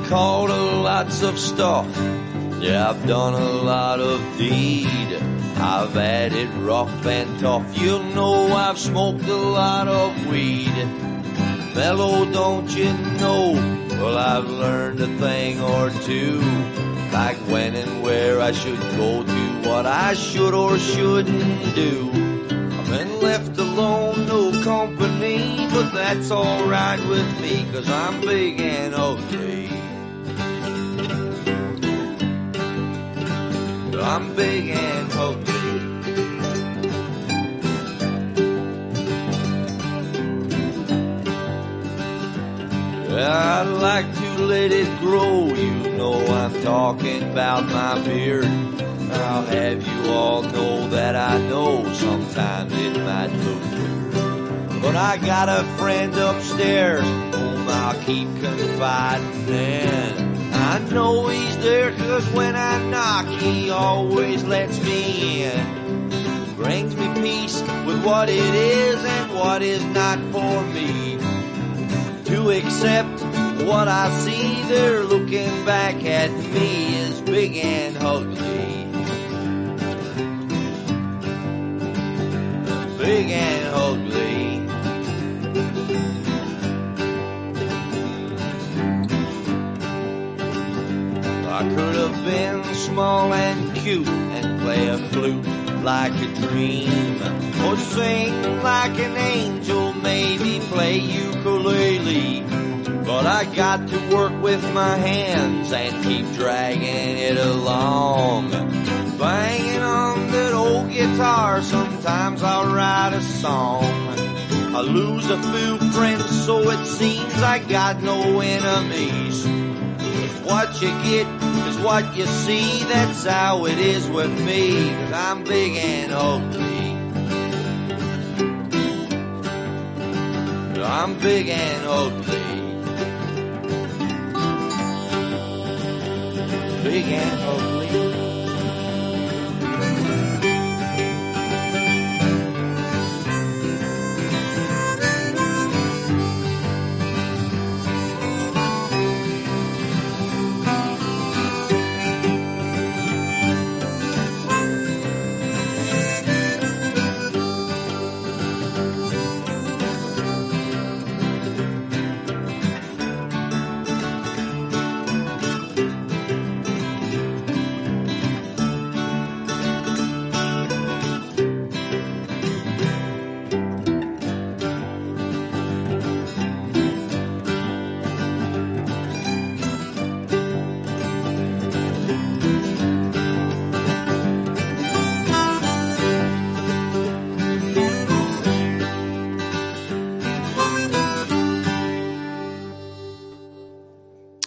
called lots of stuff. Yeah, I've done a lot of deed. I've had it rough and tough. You'll know I've smoked a lot of weed. Mellow, don't you know? Well, I've learned a thing or two. Like when and where I should go to, what I should or shouldn't do. I've been left alone, no company, but that's alright with me, 'cause I'm big and ugly. I'm big and ugly. I'd like to let it grow, you know I'm talking about my beard. I'll have you all know that I know sometimes it might look weird. But I got a friend upstairs whom I'll keep confiding in. I know he's there 'cause when I knock he always lets me in. Brings me peace with what it is and what is not for me. To accept what I see, they're looking back at me as big and ugly. Big and ugly. I could have been small and cute and play a flute like a dream, or sing like an angel, maybe play ukulele. But I got to work with my hands and keep dragging it along. Banging on that old guitar, sometimes I'll write a song. I lose a few friends, so it seems I got no enemies. 'Cause what you get is what you see, that's how it is with me. 'Cause I'm big and ugly. I'm big and ugly. Big and ugly.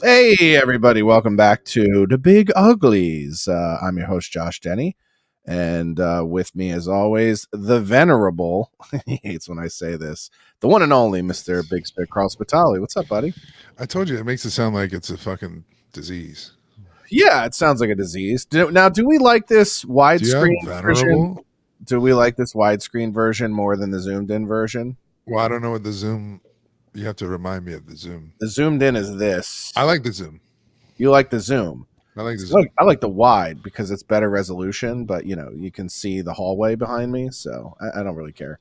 Hey, everybody. Welcome back to the Big Uglies. I'm your host, Josh Denny. And with me, as always, the venerable, he hates when I say this, the one and only Mr. Big Spit Carl Spitali. What's up, buddy? I told you, it makes it sound like it's a fucking disease. Yeah, it sounds like a disease. Now, do we like this widescreen version? Do we like this widescreen version more than the zoomed in version? Well, I don't know what the zoom... You have to remind me of the zoom. The zoomed in is this. I like the zoom. You like the zoom. I like the zoom. I like the wide because it's better resolution, but you know, you can see the hallway behind me, so I don't really care.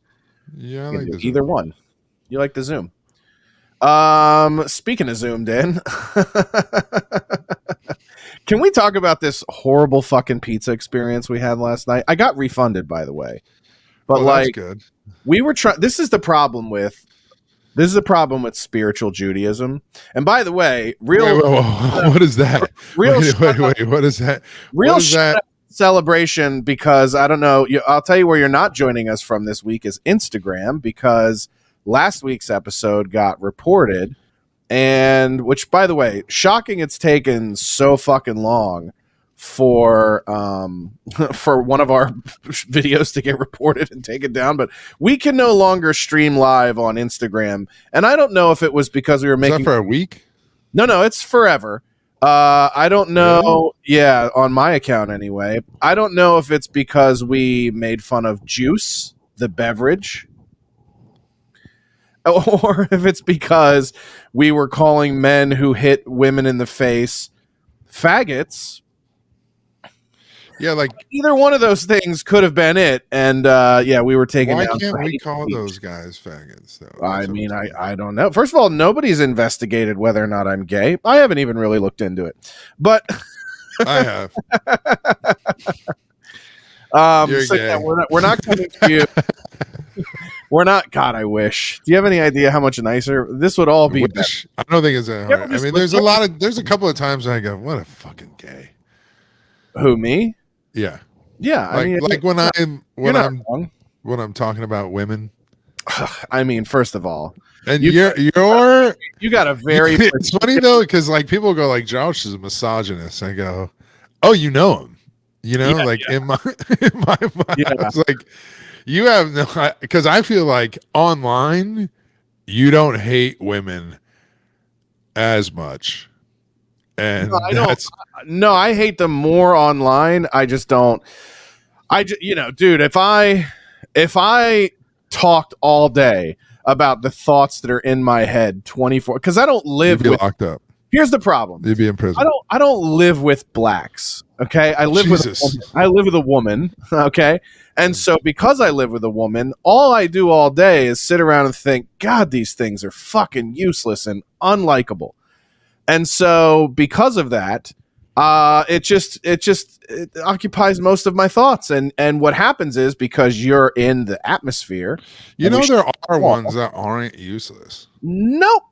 Yeah, I like the zoom. Either one. You like the zoom. Speaking of zoomed in, can we talk about this horrible fucking pizza experience we had last night? I got refunded, by the way. But that's good. We were trying. This is the problem with spiritual Judaism. And by the way, what is that? Wait, what is that? Real celebration, because I don't know. I'll tell you where you're not joining us from this week is Instagram, because last week's episode got reported, and which, by the way, shocking it's taken so fucking long for one of our videos to get reported and taken down, but we can no longer stream live on Instagram. And I don't know if it was because we were making... Is that for a week? No, it's forever. I don't know. Yeah, on my account anyway. I don't know if it's because we made fun of juice, the beverage. or if it's because we were calling men who hit women in the face faggots. Yeah, like either one of those things could have been it. And we were taking. Why down can't we call those guys faggots, though? I mean, I don't know. First of all, nobody's investigated whether or not I'm gay. I haven't even really looked into it, but I have. You're gay. Yeah, we're not coming to you. We're not. God, I wish. Do you have any idea how much nicer this would all be? I don't think it's that hard. I mean, there's a couple of times I go, "What a fucking gay." Who, me? Yeah. Yeah. I mean, when I'm talking about women. I mean, first of all, and you got a very. It's funny though, because like people go like, Josh is a misogynist. I go, oh, you know him. In my mind, I was like, you have no, because I feel like online you don't hate women as much, and no, I hate them more online. I just don't. Dude, if I talked all day about the thoughts that are in my head 24, because I don't live with locked up. Here's the problem. You'd be in prison. I don't live with blacks. Okay. I live with a woman. Okay. And so because I live with a woman, all I do all day is sit around and think, God, these things are fucking useless and unlikable. And so because of that, it occupies most of my thoughts. And what happens is, because you're in the atmosphere, there are ones that aren't useless. Nope.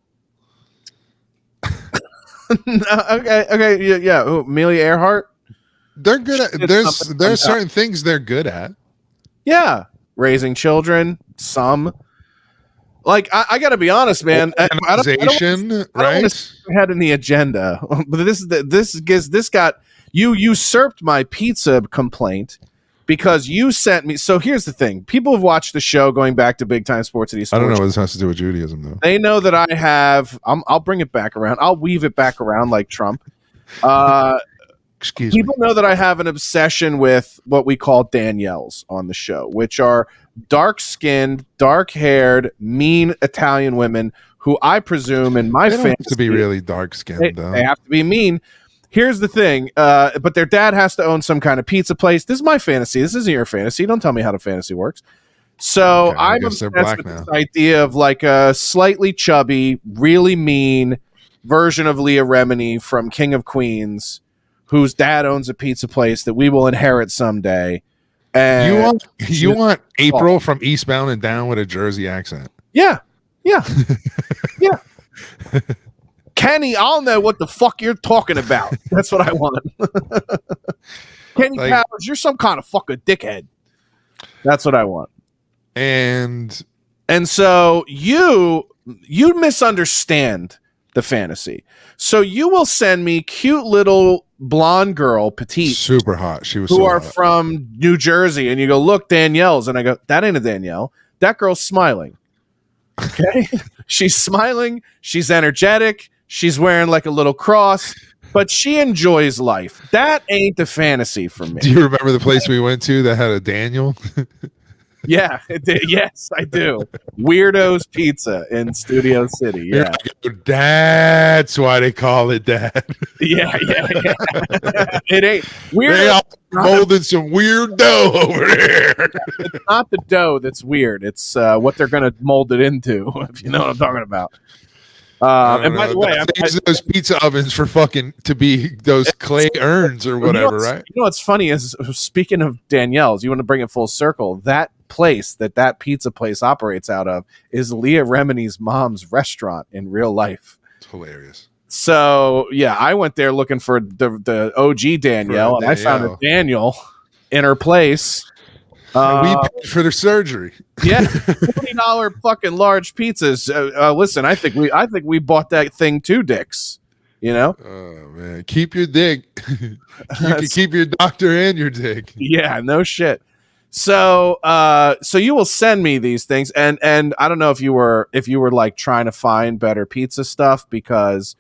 Okay. Yeah. Amelia Earhart. They're good at. There's certain things they're good at. Yeah, raising children. Some. Like I got to be honest, man. Organization, right? Head in the agenda, but this got you usurped my pizza complaint because you sent me. So here's the thing: people have watched the show going back to Big Time Sports City. I don't know what this has to do with Judaism, though. They know that I have. I'll bring it back around. I'll weave it back around like Trump. Excuse me. People know that I have an obsession with what we call Danielles on the show, which are dark-skinned, dark-haired, mean Italian women who I presume in my family have to be really dark-skinned. They have to be mean. Here's the thing, but their dad has to own some kind of pizza place. This is my fantasy. This isn't your fantasy. Don't tell me how the fantasy works. So okay, I'm obsessed with this idea of like a slightly chubby, really mean version of Leah Remini from King of Queens, whose dad owns a pizza place that we will inherit someday. And you want April from Eastbound and Down with a Jersey accent? Yeah. Yeah. Kenny, I'll know what the fuck you're talking about. That's what I want. Kenny Powers, you're some kind of fucking dickhead. That's what I want. And so you misunderstand the fantasy. So you will send me cute little blonde girl, petite, super hot. She was who are from New Jersey, and you go, look, Danielle's, and I go, that ain't a Danielle. That girl's smiling. Okay, she's smiling. She's energetic. She's wearing like a little cross, but she enjoys life. That ain't the fantasy for me. Do you remember the place we went to that had a Daniel? Yeah, it did. Yes, I do. Weirdo's Pizza in Studio City. Yeah, that's why they call it that. Yeah. It ain't weird. They all molding some weird dough over there. It's not the dough that's weird. It's what they're going to mold it into. If you know what I'm talking about. And by the way, those pizza ovens for fucking to be those clay urns or whatever, right? You know what's funny is, speaking of Danielle's, you want to bring it full circle. That place that pizza place operates out of is Leah Remini's mom's restaurant in real life. It's hilarious. So yeah, I went there looking for the OG Danielle, and I found a Daniel in her place. We paid for their surgery. Yeah, $40 fucking large pizzas. Listen, I think we bought that thing 2 dicks. You know? Oh man, keep your dick. You can keep your doctor and your dick. Yeah, no shit. So you will send me these things, and I don't know if you were like trying to find better pizza stuff, because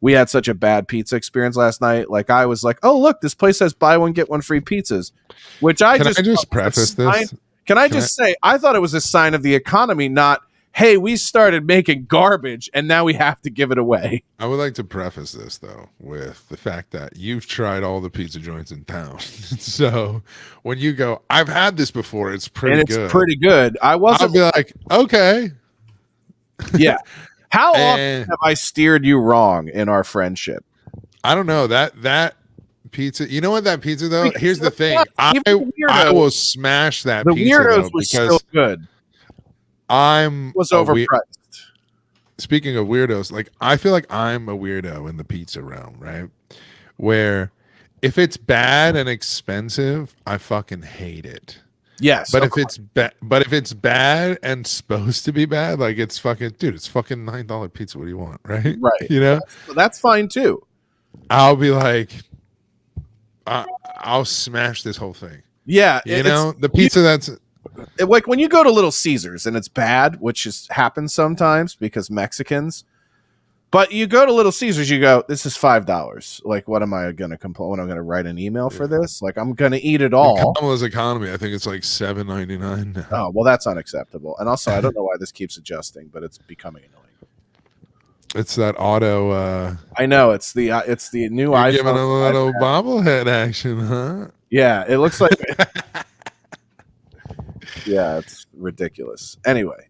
we had such a bad pizza experience last night. Like I was like, oh look, this place has buy one get one free pizzas, which Can I just say I thought it was a sign of the economy, not hey, we started making garbage and now we have to give it away. I would like to preface this though with the fact that you've tried all the pizza joints in town. So when you go, I've had this before, it's pretty good. It's pretty good. I'll be like, okay. Yeah. How often have I steered you wrong in our friendship? I don't know. That pizza, you know what, that pizza though? Here's the thing. I will smash that pizza. The Weirdos was still good. Was overpriced. Speaking of weirdos, like I feel like I'm a weirdo in the pizza realm, right? Where if it's bad and expensive, I fucking hate it. Yes, but if it's bad and supposed to be bad, like it's fucking, dude, it's fucking $9 pizza. What do you want, right? Right. You know, that's fine too. I'll be like, I'll smash this whole thing. Yeah, you know, the pizza that's like when you go to Little Caesars and it's bad, which happens sometimes because Mexicans. But you go to Little Caesars, you go, this is $5. Like, what am I going to complain? What, I'm going to write an email for this? Like, I'm going to eat it all. Kamala's economy, I think it's like $7.99 now. Oh, well, that's unacceptable. And also, I don't know why this keeps adjusting, but it's becoming annoying. It's that auto. I know it's the new iPhone. Giving a little bobblehead action, huh? Yeah, it looks like. Yeah, it's ridiculous. Anyway,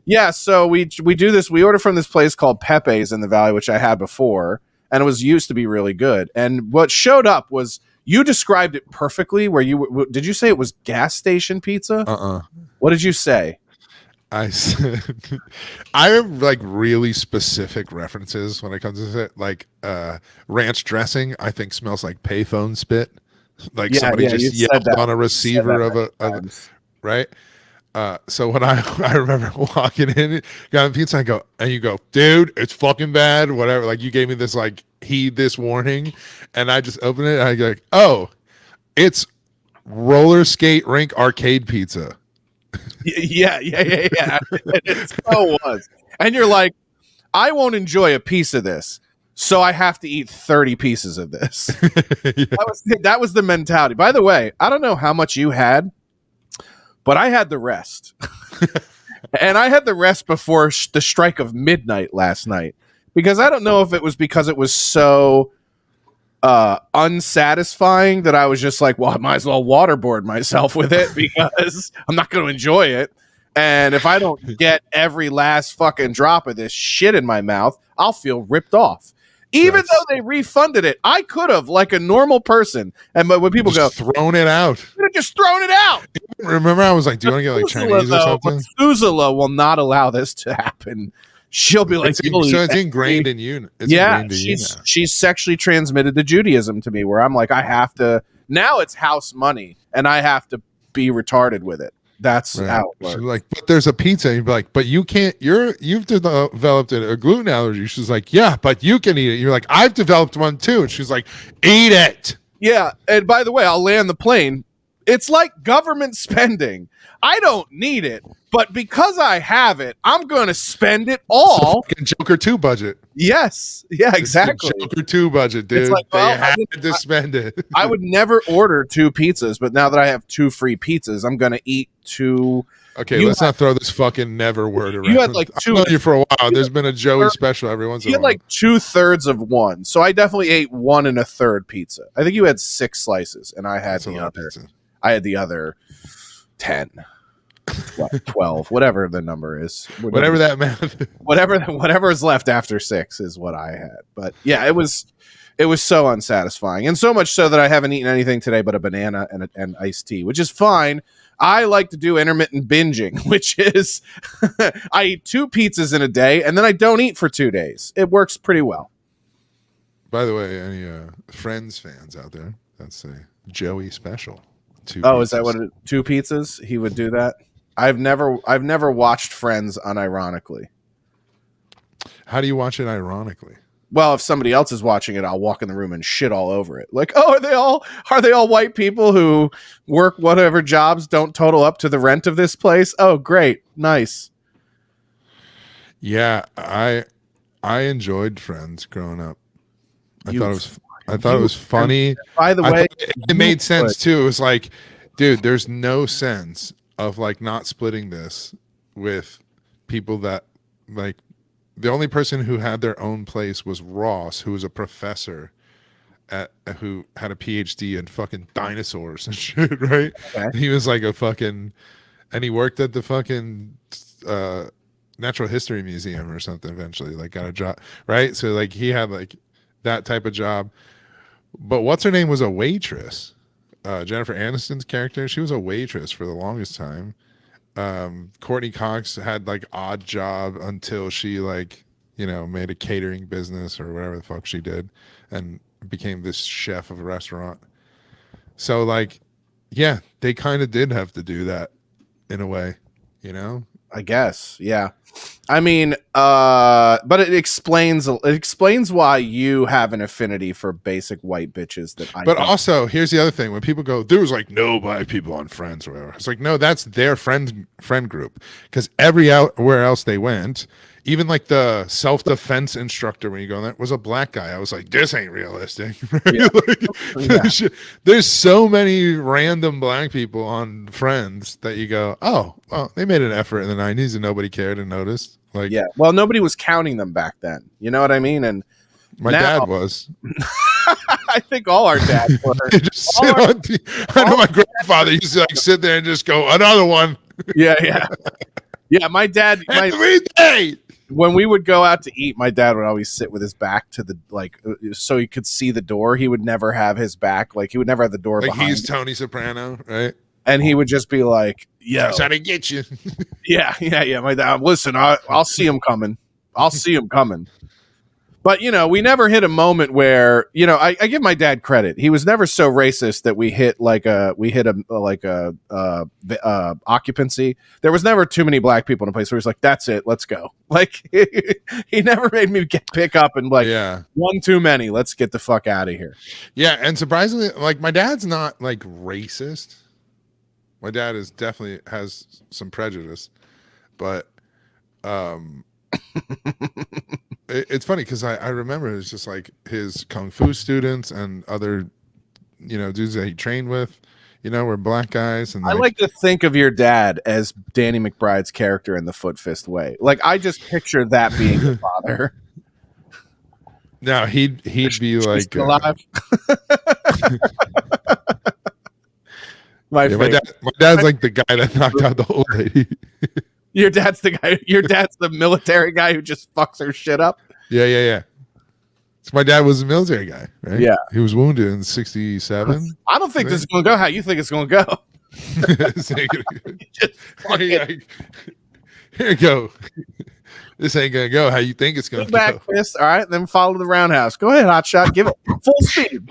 yeah, so we do this. We order from this place called Pepe's in the Valley, which I had before, and it was used to be really good. And what showed up was, you described it perfectly. Where did you say it was gas station pizza? What did you say? I said I have like really specific references when it comes to it. Like ranch dressing, I think smells like payphone spit. Like somebody just yelled on a receiver of a right. So when I remember walking in, got a pizza, and you go, dude, it's fucking bad, whatever. Like you gave me this like heed this warning, and I just open it and I go, like, oh, it's roller skate rink arcade pizza. Yeah. It so was. And you're like, I won't enjoy a piece of this, so I have to eat 30 pieces of this. Yeah. That was the mentality. By the way, I don't know how much you had, but I had the rest. And I had the rest before the strike of midnight last night, because I don't know if it was because it was so unsatisfying that I was just like, well, I might as well waterboard myself with it because I'm not going to enjoy it. And if I don't get every last fucking drop of this shit in my mouth, I'll feel ripped off. Even though they refunded it, I could have, like a normal person. And when people just go, thrown it out. Could have just thrown it out. Remember, I was like, do you want to get like Chinese or something? Methuselah will not allow this to happen. She'll be like, it's ingrained in you. She's sexually transmitted the Judaism to me, where I'm like, I have to, now it's house money and I have to be retarded with it. That's how it works. She's like, but there's a pizza. And you'd be like, but you can't, you've developed a gluten allergy. She's like, yeah, but you can eat it. You're like, I've developed one too. And she's like, eat it. Yeah. And by the way, I'll land the plane. It's like government spending. I don't need it, but because I have it, I'm going to spend it all. It's a Joker 2 budget. Yes. Yeah, exactly. Joker 2 budget, dude. It's like, well, they had to spend it. I would never order 2 pizzas, but now that I have 2 free pizzas, I'm going to eat 2. Okay, let's not throw this fucking never word around. You had like 2. I've known you for a while. There's been a Joey special every once in a while. You had like 2/3 of one. So I definitely ate 1 1/3 pizza. I think you had 6 slices and I had the other. I had the other 10. 12, whatever the number is, whatever that math, whatever is left after 6 is what I had. But yeah, it was so unsatisfying, and so much so that I haven't eaten anything today but a banana and iced tea, which is fine. I like to do intermittent binging, which is I eat 2 pizzas in a day and then I don't eat for 2 days. It works pretty well. By the way, any Friends fans out there, that's a Joey special. 2 pizzas. Is that what 2 pizzas? He would do that. I've never watched Friends unironically. How do you watch it ironically? Well, if somebody else is watching it, I'll walk in the room and shit all over it. Like, oh, are they all white people who work whatever jobs don't total up to the rent of this place? Oh, great. Nice. Yeah, I enjoyed Friends growing up. I thought it was funny. By the way, it made sense too. It was like, dude, there's no sense of like not splitting this with people that like the only person who had their own place was Ross, who was a professor who had a PhD in fucking dinosaurs and shit, right? Okay. He was like and he worked at the fucking Natural History Museum or something eventually, like got a job, right? So like he had like that type of job. But what's her name was a waitress. Jennifer Aniston's character, she was a waitress for the longest time. Courtney Cox had like odd job until she like, you know, made a catering business or whatever the fuck she did and became this chef of a restaurant. So like, yeah, they kind of did have to do that in a way, you know? I guess. Yeah. I mean, but it explains why you have an affinity for basic white bitches that I But don't. also, here's the other thing. When people go, there was like no black people on Friends or whatever. It's like, no, that's their friend group. Because everywhere else they went, even like the self-defense instructor when you go in there was a black guy. I was like, this ain't realistic. Yeah. There's so many random black people on Friends that you go, oh, well, they made an effort in the 90s and nobody cared and noticed. Like, Yeah. Well, nobody was counting them back then. You know what I mean? And my now, dad was. I think all our dads were. Just sit on I know my grandfather used to like sit there and just go, another one. Yeah. Yeah, my dad. Every day. When we would go out to eat, my dad would always sit with his back to the so he could see the door. He would never have his back, like he would never have the door like behind. He's Tony Soprano, right? And he would just be like, "Yo, trying to get you." yeah." My dad. Listen, I'll see him coming. I'll see him coming. But you know, we never hit a moment where I give my dad credit. He was never so racist that we hit occupancy. There was never too many black people in a place where he's like, "That's it, let's go." Like he never made me pick up and like, one too many. Let's get the fuck out of here. Yeah, and surprisingly, like my dad's not like racist. My dad is definitely has some prejudice, but it's funny because I remember it's just like his kung fu students and other dudes that he trained with were black guys. And I like to think of your dad as Danny McBride's character in the Foot Fist Way. Like I just picture that being your father. No, he'd be like alive. My dad's like the guy that knocked out the old lady. Your dad's the guy. Your dad's the military guy who just fucks her shit up. Yeah. So my dad was a military guy, right? Yeah, he was wounded in '67. I don't think this is going to go how you think it's going to go. Here you go. This ain't gonna go how you think it's gonna go. Back fist, all right. Then follow the roundhouse. Go ahead, hot shot. Give it full speed.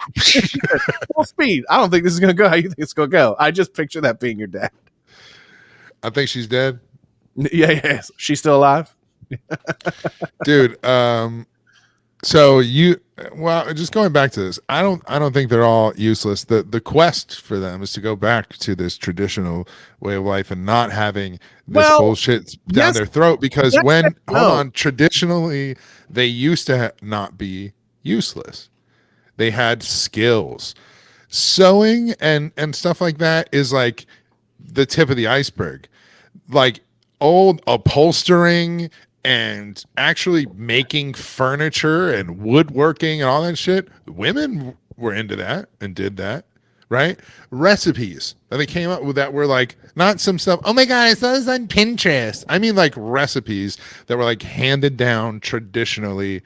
Full speed. I don't think this is gonna go how you think it's gonna go. I just picture that being your dad. I think she's dead. Yeah. She's still alive, dude. So just going back to this, I don't think they're all useless. The quest for them is to go back to this traditional way of life and not having this bullshit down their throat. Because traditionally they used to not be useless. They had skills. Sewing and stuff like that is like the tip of the iceberg. Like old upholstering and actually making furniture and woodworking and all that shit, women were into that and did that, right? Recipes that they came up with that were like not some stuff, oh my god, I saw this on Pinterest. I mean like recipes that were like handed down traditionally.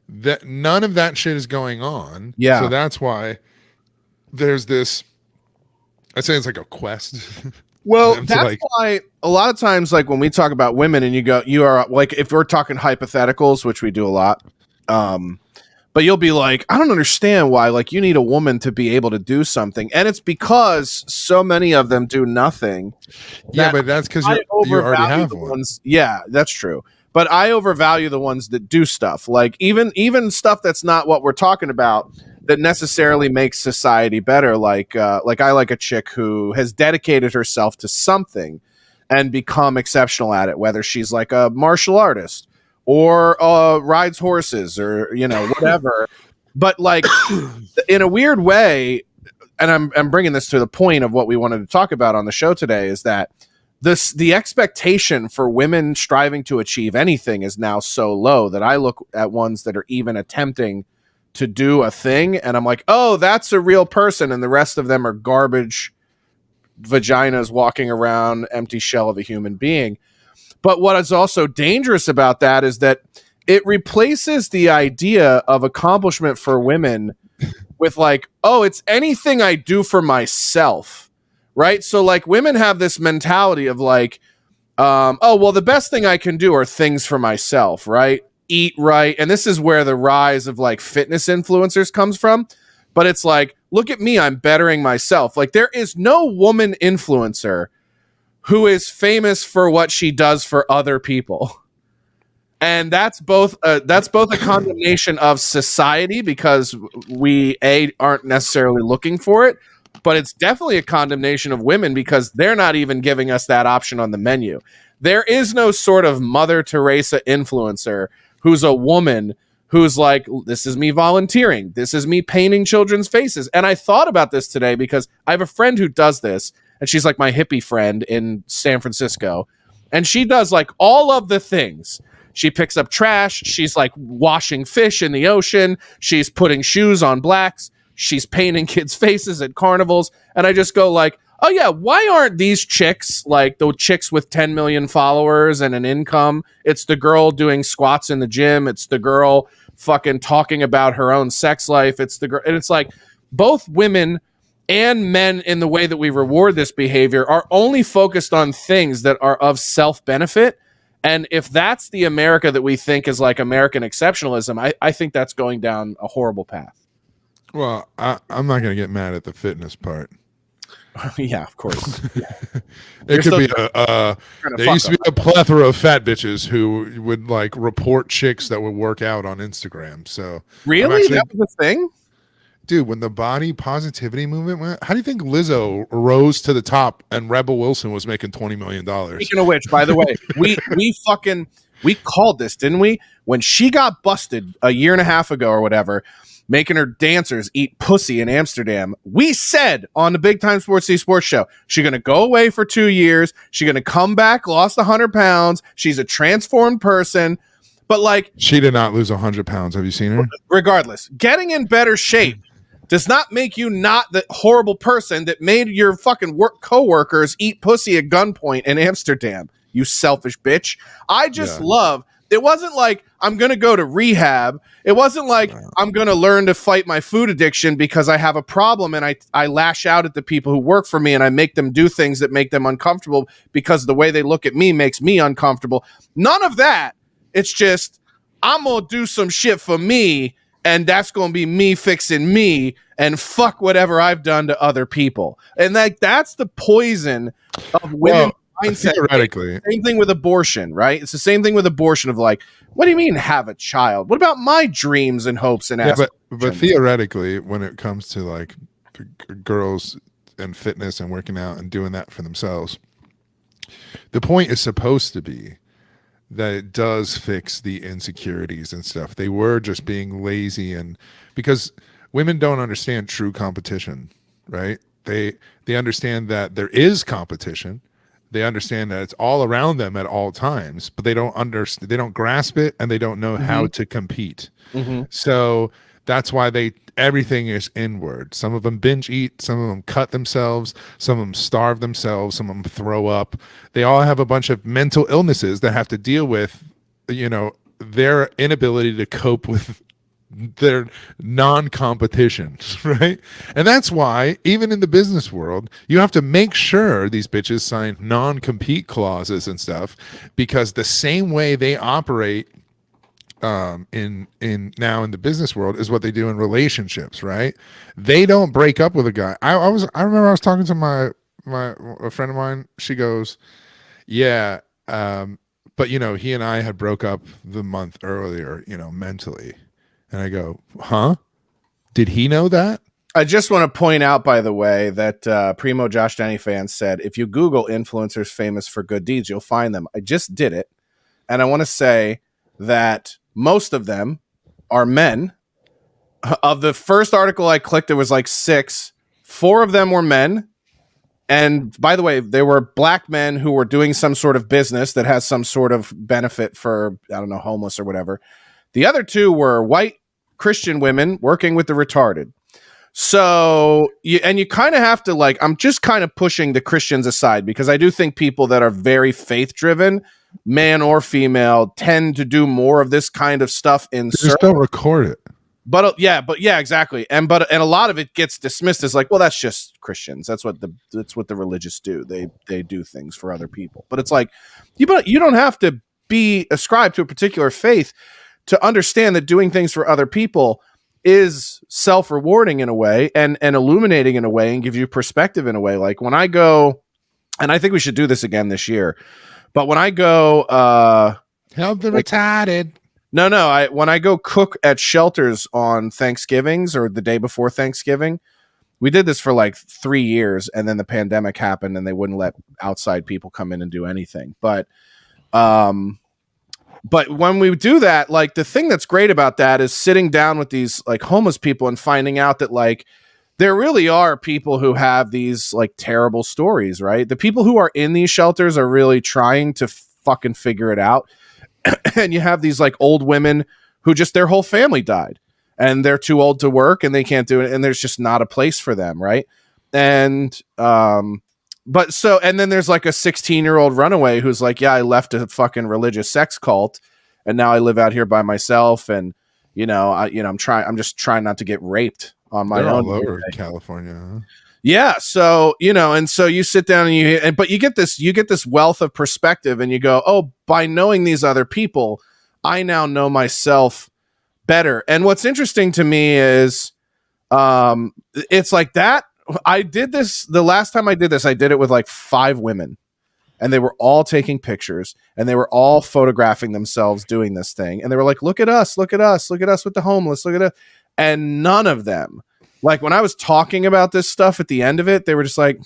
That none of that shit is going on. Yeah. So that's why there's this, I'd say it's like a quest. Well, that's why a lot of times, like when we talk about women and you are like, if we're talking hypotheticals, which we do a lot, but you'll be like, I don't understand why, like you need a woman to be able to do something. And it's because so many of them do nothing. Yeah, but that's because you already have one. Yeah, that's true. But I overvalue the ones that do stuff, like even stuff that's not what we're talking about, that necessarily makes society better. Like I like a chick who has dedicated herself to something and become exceptional at it, whether she's like a martial artist or rides horses or whatever. But like in a weird way, and I'm bringing this to the point of what we wanted to talk about on the show today, is that the expectation for women striving to achieve anything is now so low that I look at ones that are even attempting to do a thing and I'm like, oh, that's a real person, and the rest of them are garbage vaginas walking around, empty shell of a human being. But what is also dangerous about that is that it replaces the idea of accomplishment for women with like, oh, it's anything I do for myself, right? So like women have this mentality of like, oh, well, the best thing I can do are things for myself, right? Eat right. And this is where the rise of like fitness influencers comes from. But it's like, look at me, I'm bettering myself. Like there is no woman influencer who is famous for what she does for other people. And that's both a condemnation of society because we aren't necessarily looking for it, but it's definitely a condemnation of women because they're not even giving us that option on the menu. There is no sort of Mother Teresa influencer who's a woman who's like, this is me volunteering. This is me painting children's faces. And I thought about this today because I have a friend who does this, and she's like my hippie friend in San Francisco. And she does like all of the things. She picks up trash. She's like washing fish in the ocean. She's putting shoes on blacks. She's painting kids' faces at carnivals. And I just go like, oh yeah, why aren't these chicks like the chicks with 10 million followers and an income? It's the girl doing squats in the gym. It's the girl fucking talking about her own sex life. It's the girl. And it's like both women and men in the way that we reward this behavior are only focused on things that are of self-benefit. And if that's the America that we think is like American exceptionalism, I think that's going down a horrible path. Well, I'm not going to get mad at the fitness part. Yeah, of course. Yeah. It could be there used to be a plethora of fat bitches who would like report chicks that would work out on Instagram. So really, that was a thing? Dude, when the body positivity movement went, how do you think Lizzo rose to the top and Rebel Wilson was making $20 million? Speaking of which, by the way, we called this, didn't we? When she got busted a year and a half ago or whatever, making her dancers eat pussy in Amsterdam, we said on the Big Time Sports C Sports Show, she's going to go away for 2 years. She's going to come back, lost 100 pounds. She's a transformed person. But like, she did not lose 100 pounds. Have you seen her? Regardless, getting in better shape does not make you not the horrible person that made your fucking coworkers eat pussy at gunpoint in Amsterdam, you selfish bitch. I just love, it wasn't like I'm going to go to rehab. It wasn't like I'm going to learn to fight my food addiction because I have a problem and I lash out at the people who work for me and I make them do things that make them uncomfortable because the way they look at me makes me uncomfortable. None of that. It's just, I'm going to do some shit for me, and that's going to be me fixing me, and fuck whatever I've done to other people. And like that's the poison of women's mindset. Theoretically. Same thing with abortion, right? It's the same thing with abortion of like, what do you mean have a child? What about my dreams and hopes and aspirations? But theoretically, when it comes to like girls and fitness and working out and doing that for themselves, the point is supposed to be that it does fix the insecurities and stuff. They were just being lazy, and because women don't understand true competition, right? They understand that there is competition. They understand that it's all around them at all times, but they don't understand, they don't grasp it, and they don't know how to compete. So that's why everything is inward. Some of them binge eat, some of them cut themselves, some of them starve themselves, some of them throw up. They all have a bunch of mental illnesses that have to deal with, you know, their inability to cope with their non-competition, right? And that's why even in the business world, you have to make sure these bitches sign non-compete clauses and stuff, because the same way they operate in now in the business world is what they do in relationships, right? They don't break up with a guy. I remember I was talking to a friend of mine. She goes, yeah, but you know, he and I had broke up the month earlier, you know, mentally. And I go, huh? Did he know that? I just want to point out, by the way, that Primo Josh Denny fans said, if you Google influencers famous for good deeds, you'll find them. I just did it. And I want to say that most of them are men. Of the first article I clicked, there was like 6. 4 of them were men. And by the way, they were black men who were doing some sort of business that has some sort of benefit for, I don't know, homeless or whatever. The other two were white Christian women working with the retarded. So, you kind of have to, like, I'm just kind of pushing the Christians aside, because I do think people that are very faith driven, man or female, tend to do more of this kind of stuff in just don't record it. But yeah, exactly. And a lot of it gets dismissed as like, well, that's just Christians. That's what the religious do. They do things for other people. But it's like, you don't have to be ascribed to a particular faith to understand that doing things for other people is self-rewarding in a way and illuminating in a way and gives you perspective in a way. Like when I go, and I think we should do this again this year, but when I go help the retarded. No, when I go cook at shelters on Thanksgivings or the day before Thanksgiving, we did this for like 3 years, and then the pandemic happened and they wouldn't let outside people come in and do anything. But when we do that, like the thing that's great about that is sitting down with these like homeless people and finding out that like there really are people who have these like terrible stories, right? The people who are in these shelters are really trying to fucking figure it out. And you have these like old women who just their whole family died and they're too old to work and they can't do it. And there's just not a place for them. Right. And, and then there's like a 16-year-old runaway who's like, yeah, I left a fucking religious sex cult and now I live out here by myself. And, I'm just trying not to get raped on my own. All over California. Huh? Yeah. So, and so you sit down but you get this wealth of perspective and you go, oh, by knowing these other people, I now know myself better. And what's interesting to me is, it's like that. I did this the last time I did this, I did it with like 5 women and they were all taking pictures and they were all photographing themselves doing this thing. And they were like, look at us with the homeless, look at us. And none of them, like when I was talking about this stuff at the end of it, they were just like,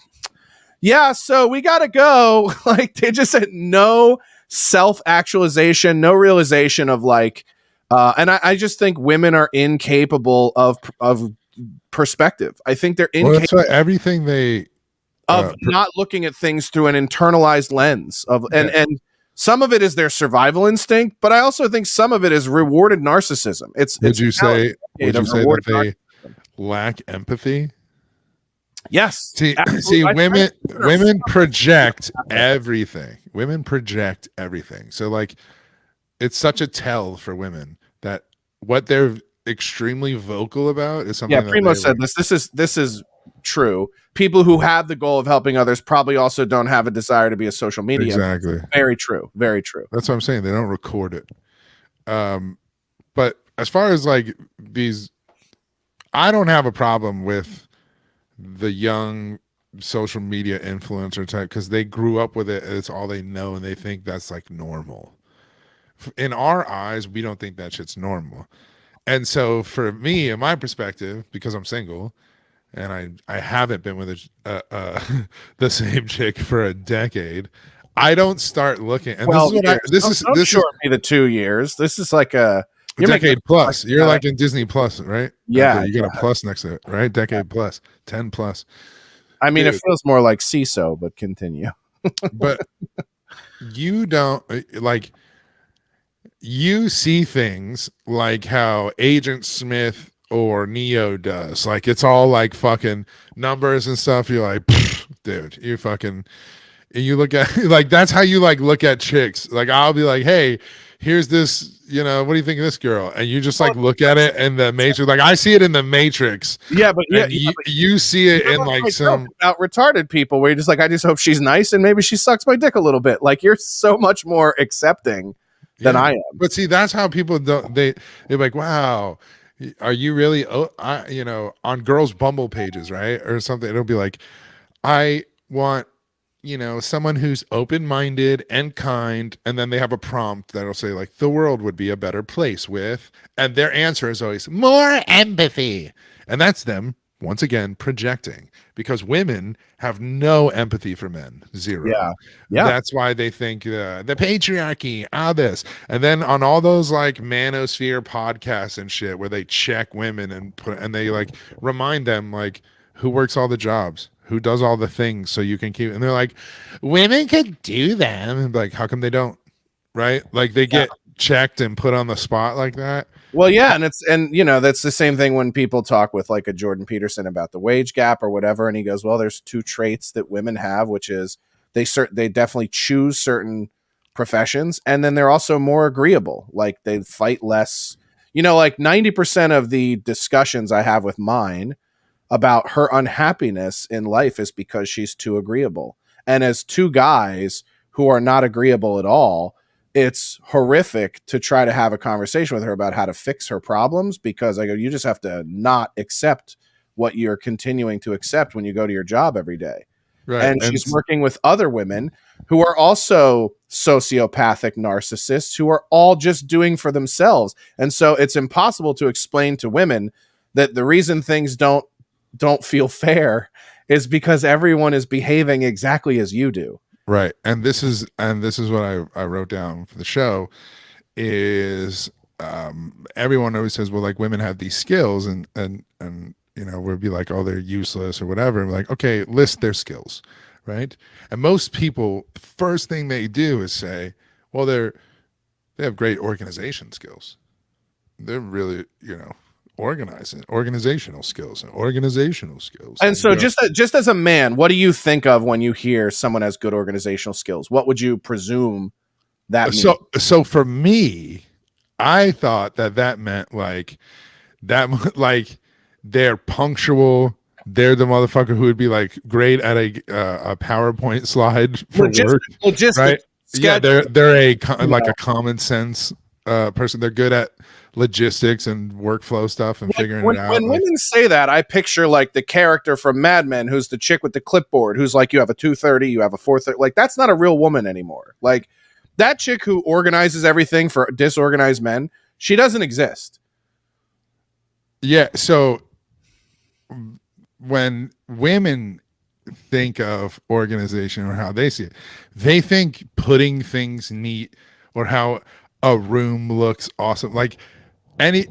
yeah, so we got to go. Like they just had no self-actualization, no realization of like, and I just think women are incapable of perspective. I think they're incapable. Well, that's why everything they not looking at things through an internalized lens of, and some of it is their survival instinct, but I also think some of it is rewarded narcissism. Would you say that they lack empathy? Yes. See, women project everything. Women project everything. So like, it's such a tell for women that what they're extremely vocal about is something. Yeah, Primo said this is true. People who have the goal of helping others probably also don't have a desire to be a social media. Exactly. Very true. Very true. That's what I'm saying. They don't record it. But as far as like these, I don't have a problem with the young social media influencer type because they grew up with it. It's all they know, and they think that's like normal. In our eyes, we don't think that shit's normal. And so for me, in my perspective, because I'm single and I haven't been with the same chick for a decade, I don't start looking. And this is be the 2 years. This is like a decade plus. You're like in Disney Plus, right? Yeah. Okay, you got a plus next to it, right? Decade plus, 10 plus. I mean, Dude. It feels more like CISO, but continue. But you don't like. You see things like how Agent Smith or Neo does. Like it's all like fucking numbers and stuff. You're like, dude, you look at like that's how you like look at chicks. Like I'll be like, hey, here's this, what do you think of this girl? And you just like look at it in the Matrix. Like I see it in the Matrix. Yeah, but you see it in like some about retarded people where you're just like, I just hope she's nice and maybe she sucks my dick a little bit. Like you're so much more accepting than I am. But see, that's how people don't. They're like, wow, are you really? On girls' Bumble pages, right, or something. It'll be like, I want, someone who's open-minded and kind, and then they have a prompt that'll say like, the world would be a better place with, and their answer is always more empathy, and that's them once again projecting because women have no empathy for men. Zero. Yeah. That's why they think the patriarchy, this. And then on all those like manosphere podcasts and shit where they check women and they like remind them like who works all the jobs, who does all the things so you can keep, and they're like, women could do them. And like, how come they don't? Right? Like they get checked and put on the spot like that. Well, yeah, and you know, that's the same thing when people talk with like a Jordan Peterson about the wage gap or whatever, and he goes, well, there's two traits that women have, which is they definitely choose certain professions, and then they're also more agreeable. Like they fight less. You know, like 90% of the discussions I have with mine about her unhappiness in life is because she's too agreeable. And as two guys who are not agreeable at all, it's horrific to try to have a conversation with her about how to fix her problems, because I go, you just have to not accept what you're continuing to accept when you go to your job every day. Right. And she's working with other women who are also sociopathic narcissists who are all just doing for themselves. And so it's impossible to explain to women that the reason things don't feel fair is because everyone is behaving exactly as you do. Right. And this is what I wrote down for the show is everyone always says, well, like women have these skills and you know, we'd be like, oh, they're useless or whatever. And we're like, okay, list their skills, right? And most people, the first thing they do is say, well, they have great organization skills. They're really, you know, organizational skills. And so just as a man, what do you think of when you hear someone has good organizational skills? What would you presume that means? So for me, I thought that meant like they're punctual. They're the motherfucker who would be like great at a PowerPoint slide for work. Right? Yeah, they're a common sense person. They're good at logistics and workflow stuff and figuring it out. When women say that, I picture like the character from Mad Men who's the chick with the clipboard who's like, you have a 2:30, you have a 4:30. Like that's not a real woman anymore. Like that chick who organizes everything for disorganized men, she doesn't exist. Yeah, so when women think of organization or how they see it, they think putting things neat or how a room looks awesome. Like they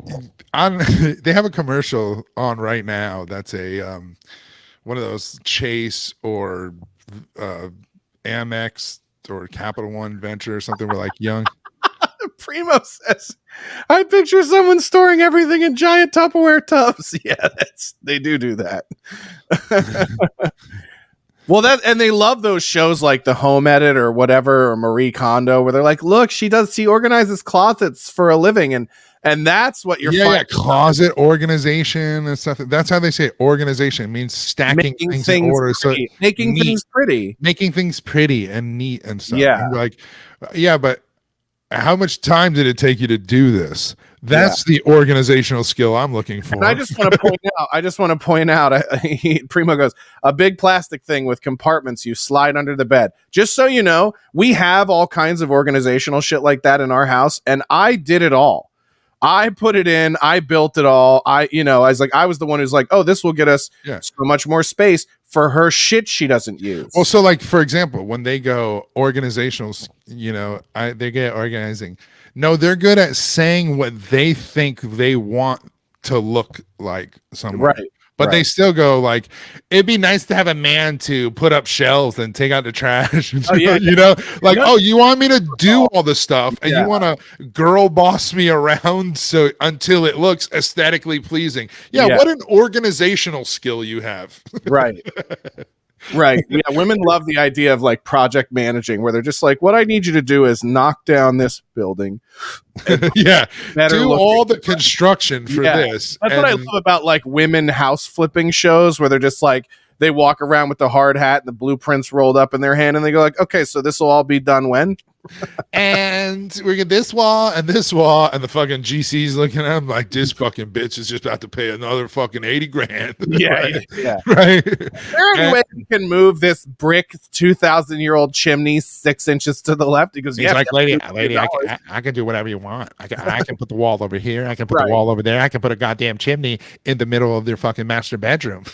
have a commercial on right now that's a one of those Chase or Amex or Capital One Venture or something where like young Primo says, I picture someone storing everything in giant Tupperware tubs. Yeah, they do that. Well, and they love those shows like The Home Edit or whatever, or Marie Kondo, where they're like, look, she organizes closets for a living. And that's what you're closet organization and stuff. That's how they say it. Organization means stacking things in order. Pretty. So making things pretty and neat and stuff. Yeah. And like, yeah, but how much time did it take you to do this? That's the organizational skill I'm looking for. And I just want to point out, Primo goes, a big plastic thing with compartments you slide under the bed. Just so you know, we have all kinds of organizational shit like that in our house, and I did it all. I put it in, I built it all. I was the one who's like, oh, this will get us so much more space for her shit she doesn't use. Well, so like, for example, when they go organizational, you know, they get organizing. No, they're good at saying what they think they want to look like somewhere. Right. But they still go like, it'd be nice to have a man to put up shelves and take out the trash. You know, like, oh, you want me to do all the stuff and you want to girl boss me around so until it looks aesthetically pleasing. Yeah. What an organizational skill you have. Right. Right. Yeah. Women love the idea of like project managing, where they're just like, what I need you to do is knock down this building. Do all the construction for this. That's what I love about like women house flipping shows, where they're just like, they walk around with the hard hat and the blueprints rolled up in their hand, and they go like, okay, so this will all be done when? And we get this wall, and the fucking GC's looking at him like, this fucking bitch is just about to pay another fucking 80 grand. Right. There a way we can move this brick 2,000-year-old chimney 6 inches to the left? He goes, he's like, lady, I can do whatever you want. I can put the wall over here. I can put the wall over there. I can put a goddamn chimney in the middle of their fucking master bedroom.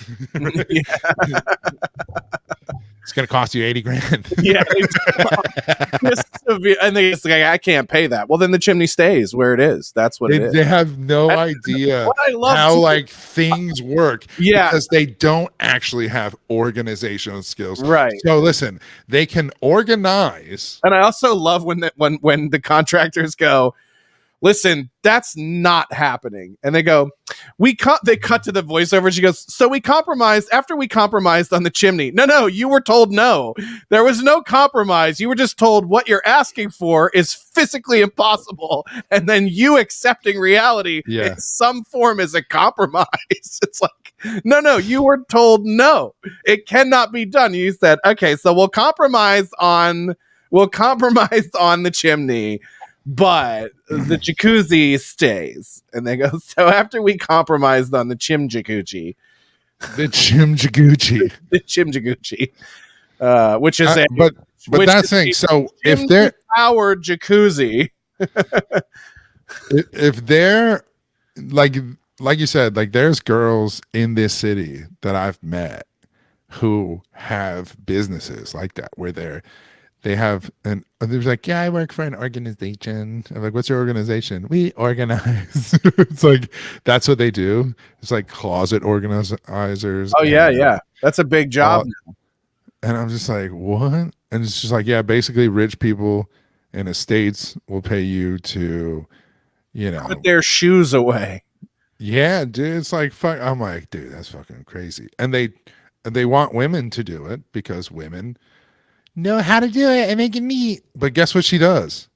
it's going to cost you 80 grand. Yeah. And they just like, I can't pay that. Well, then the chimney stays where it is. That's what it is. They have no idea how like things work. Yeah. Because they don't actually have organizational skills. Right. So listen, they can organize. And I also love when the contractors go, listen, that's not happening. And they go, they cut to the voiceover. She goes, so we compromised after we compromised on the chimney. No, you were told no. There was no compromise. You were just told what you're asking for is physically impossible. And then you accepting reality in some form is a compromise. It's like, no, you were told no. It cannot be done. You said, okay, so we'll compromise on the chimney, but the jacuzzi stays. And they go, so after we compromised on the jacuzzi, which is but that's thing. So if they're powered jacuzzi, if they're like you said, like there's girls in this city that I've met who have businesses like that where they have there's like, yeah, I work for an organization. I'm like, what's your organization? We organize. It's like, that's what they do. It's like closet organizers. Oh, yeah. That's a big job. And I'm just like, what? And it's just like, yeah, basically rich people in estates will pay you to, put their shoes away. Yeah, dude. It's like, fuck. I'm like, dude, that's fucking crazy. And they want women to do it because women know how to do it and make it neat. But guess what she does?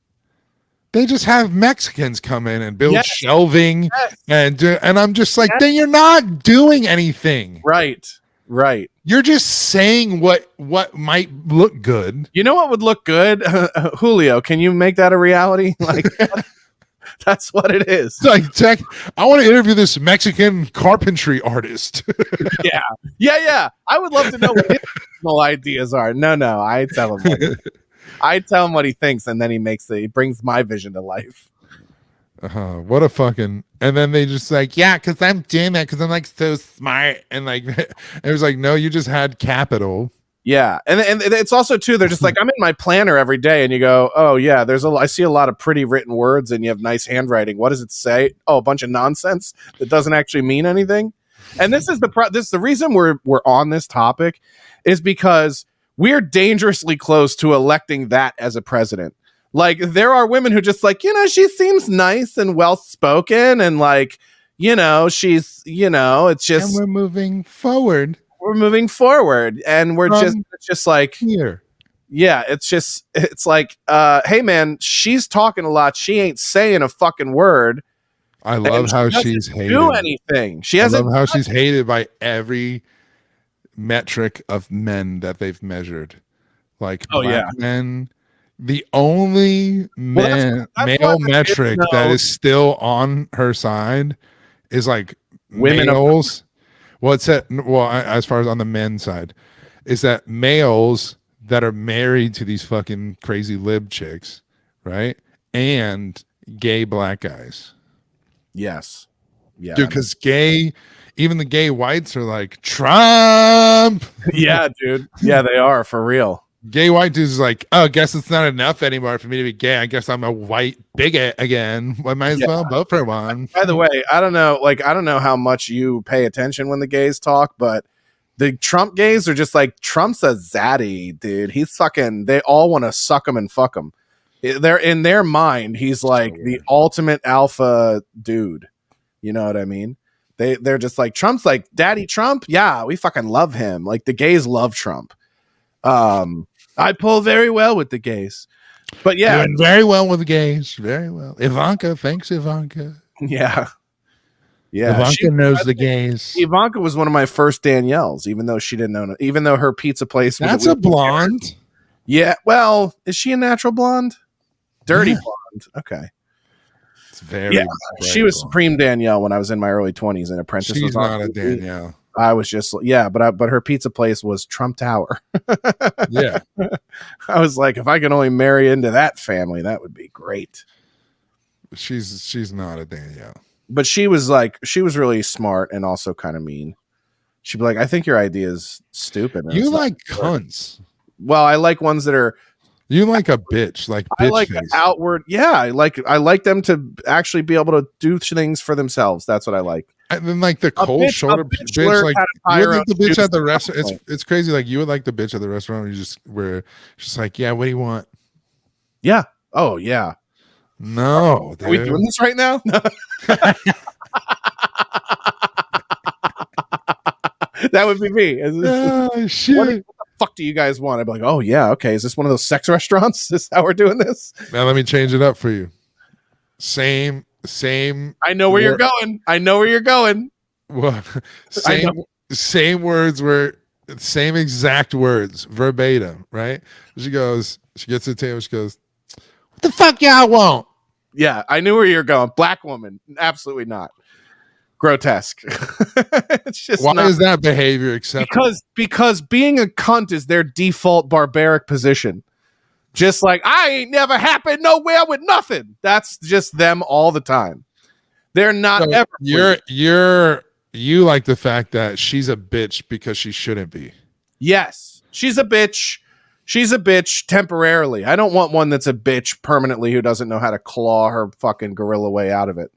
They just have Mexicans come in and build shelving and I'm just like, then you're not doing anything. Right. You're just saying what might look good. You know what would look good? Julio, can you make that a reality? Like that's what it is. Like, I want to interview this Mexican carpentry artist. Yeah. I would love to know what his personal ideas are. No, I tell him what he thinks, and then he brings my vision to life. What a fucking. And then they just like, yeah, because I'm doing that because I'm like so smart, and like it was like, no, you just had capital. Yeah, and it's also too. They're just like, I'm in my planner every day, and you go, oh yeah, I see a lot of pretty written words, and you have nice handwriting. What does it say? Oh, a bunch of nonsense that doesn't actually mean anything. And this is the reason we're on this topic is because we're dangerously close to electing that as a president. Like there are women who just like, she seems nice and well spoken, and like, she's, it's just, and we're moving forward. And we're just like here. Yeah, it's like, hey man, she's talking a lot. She ain't saying a fucking word. I love how she's hated. Do anything? I love how she's hated by every metric of men that they've measured. Like black men. The only male metric that is still on her side is like women males. As far as on the men's side, is that males that are married to these fucking crazy lib chicks, right? And gay black guys. Yes. Yeah. Dude, because even the gay whites are like, Trump. Yeah, dude. Yeah, they are for real. Gay white dudes is like, oh, I guess it's not enough anymore for me to be gay. I guess I'm a white bigot again. I might as well vote for one. By the way, I don't know how much you pay attention when the gays talk, but the Trump gays are just like, Trump's a zaddy, dude. He's fucking, they all want to suck him and fuck him. They're in their mind, he's like the ultimate alpha dude. You know what I mean? They're just like, Trump's like, Daddy Trump? Yeah, we fucking love him. Like the gays love Trump. I pull very well with the gays, but yeah, doing very well with the gays. Very well. Ivanka, thanks, Ivanka. Yeah. Ivanka knows the gays. Ivanka was one of my first Danielles, even though she didn't know. Even though her pizza place. That's a blonde. Yeah. Well, is she a natural blonde? Dirty blonde. Okay. It's very. Yeah. She was blonde. Supreme Danielle when I was in my early 20s, and Apprentice. She's not a Danielle. I was just but her pizza place was Trump Tower. Yeah. I was like, if I could only marry into that family, that would be great. She's not a Danielle. But she was really smart and also kind of mean. She'd be like, I think your idea is stupid. You like cunts. Well, I like ones that are. You like a bitch, like bitch I like face. outward. Yeah, I like them to actually be able to do things for themselves. That's what I like. And then like the cold shoulder bitch, like you would like the bitch at the restaurant. It's crazy. Like you would like the bitch at the restaurant. You just where she's like, yeah, what do you want? Yeah. Oh yeah. No, are we doing this right now? That would be me. Oh, shit. What the fuck do you guys want? I'd be like, oh yeah, okay. Is this one of those sex restaurants? Is this how we're doing this? Now let me change it up for you. Same. I know where you're going. I know where you're going. What? Same words were same exact words, verbatim, right? She gets to the table, she goes, what the fuck y'all want? Yeah, I knew where you're going. Black woman. Absolutely not. Grotesque. It's just why is that behavior acceptable? Because being a cunt is their default barbaric position. Just like, I ain't never happened nowhere with nothing. That's just them all the time. They're not ever. You like the fact that she's a bitch because she shouldn't be. Yes, she's a bitch. She's a bitch temporarily. I don't want one that's a bitch permanently who doesn't know how to claw her fucking gorilla way out of it.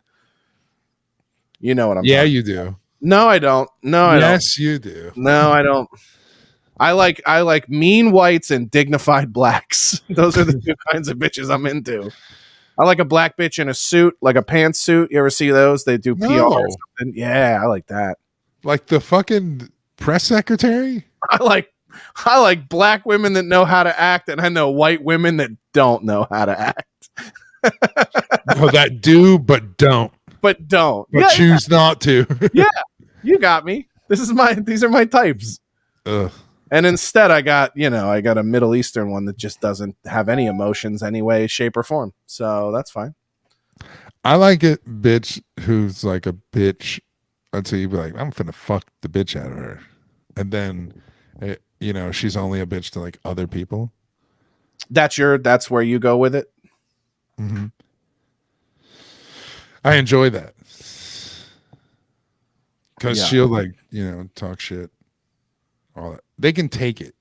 You know what I'm Yeah, talking you do. No, I don't. No, I don't. Yes, you do. No, I don't. I like mean whites and dignified blacks. Those are the two kinds of bitches I'm into. I like a black bitch in a suit, like a pantsuit. You ever see those? They do PR or something. Yeah, I like that. Like the fucking press secretary? I like black women that know how to act, and I know white women that don't know how to act. No, that do but don't. But don't. But choose not to. Yeah, you got me. These are my types. Ugh. And instead, I got a Middle Eastern one that just doesn't have any emotions any way, shape, or form. So that's fine. I like it, bitch, who's like a bitch until you be like, I'm finna fuck the bitch out of her. And then, she's only a bitch to like other people. That's where you go with it? Mm-hmm. I enjoy that. Because she'll like, talk shit. All that. They can take it.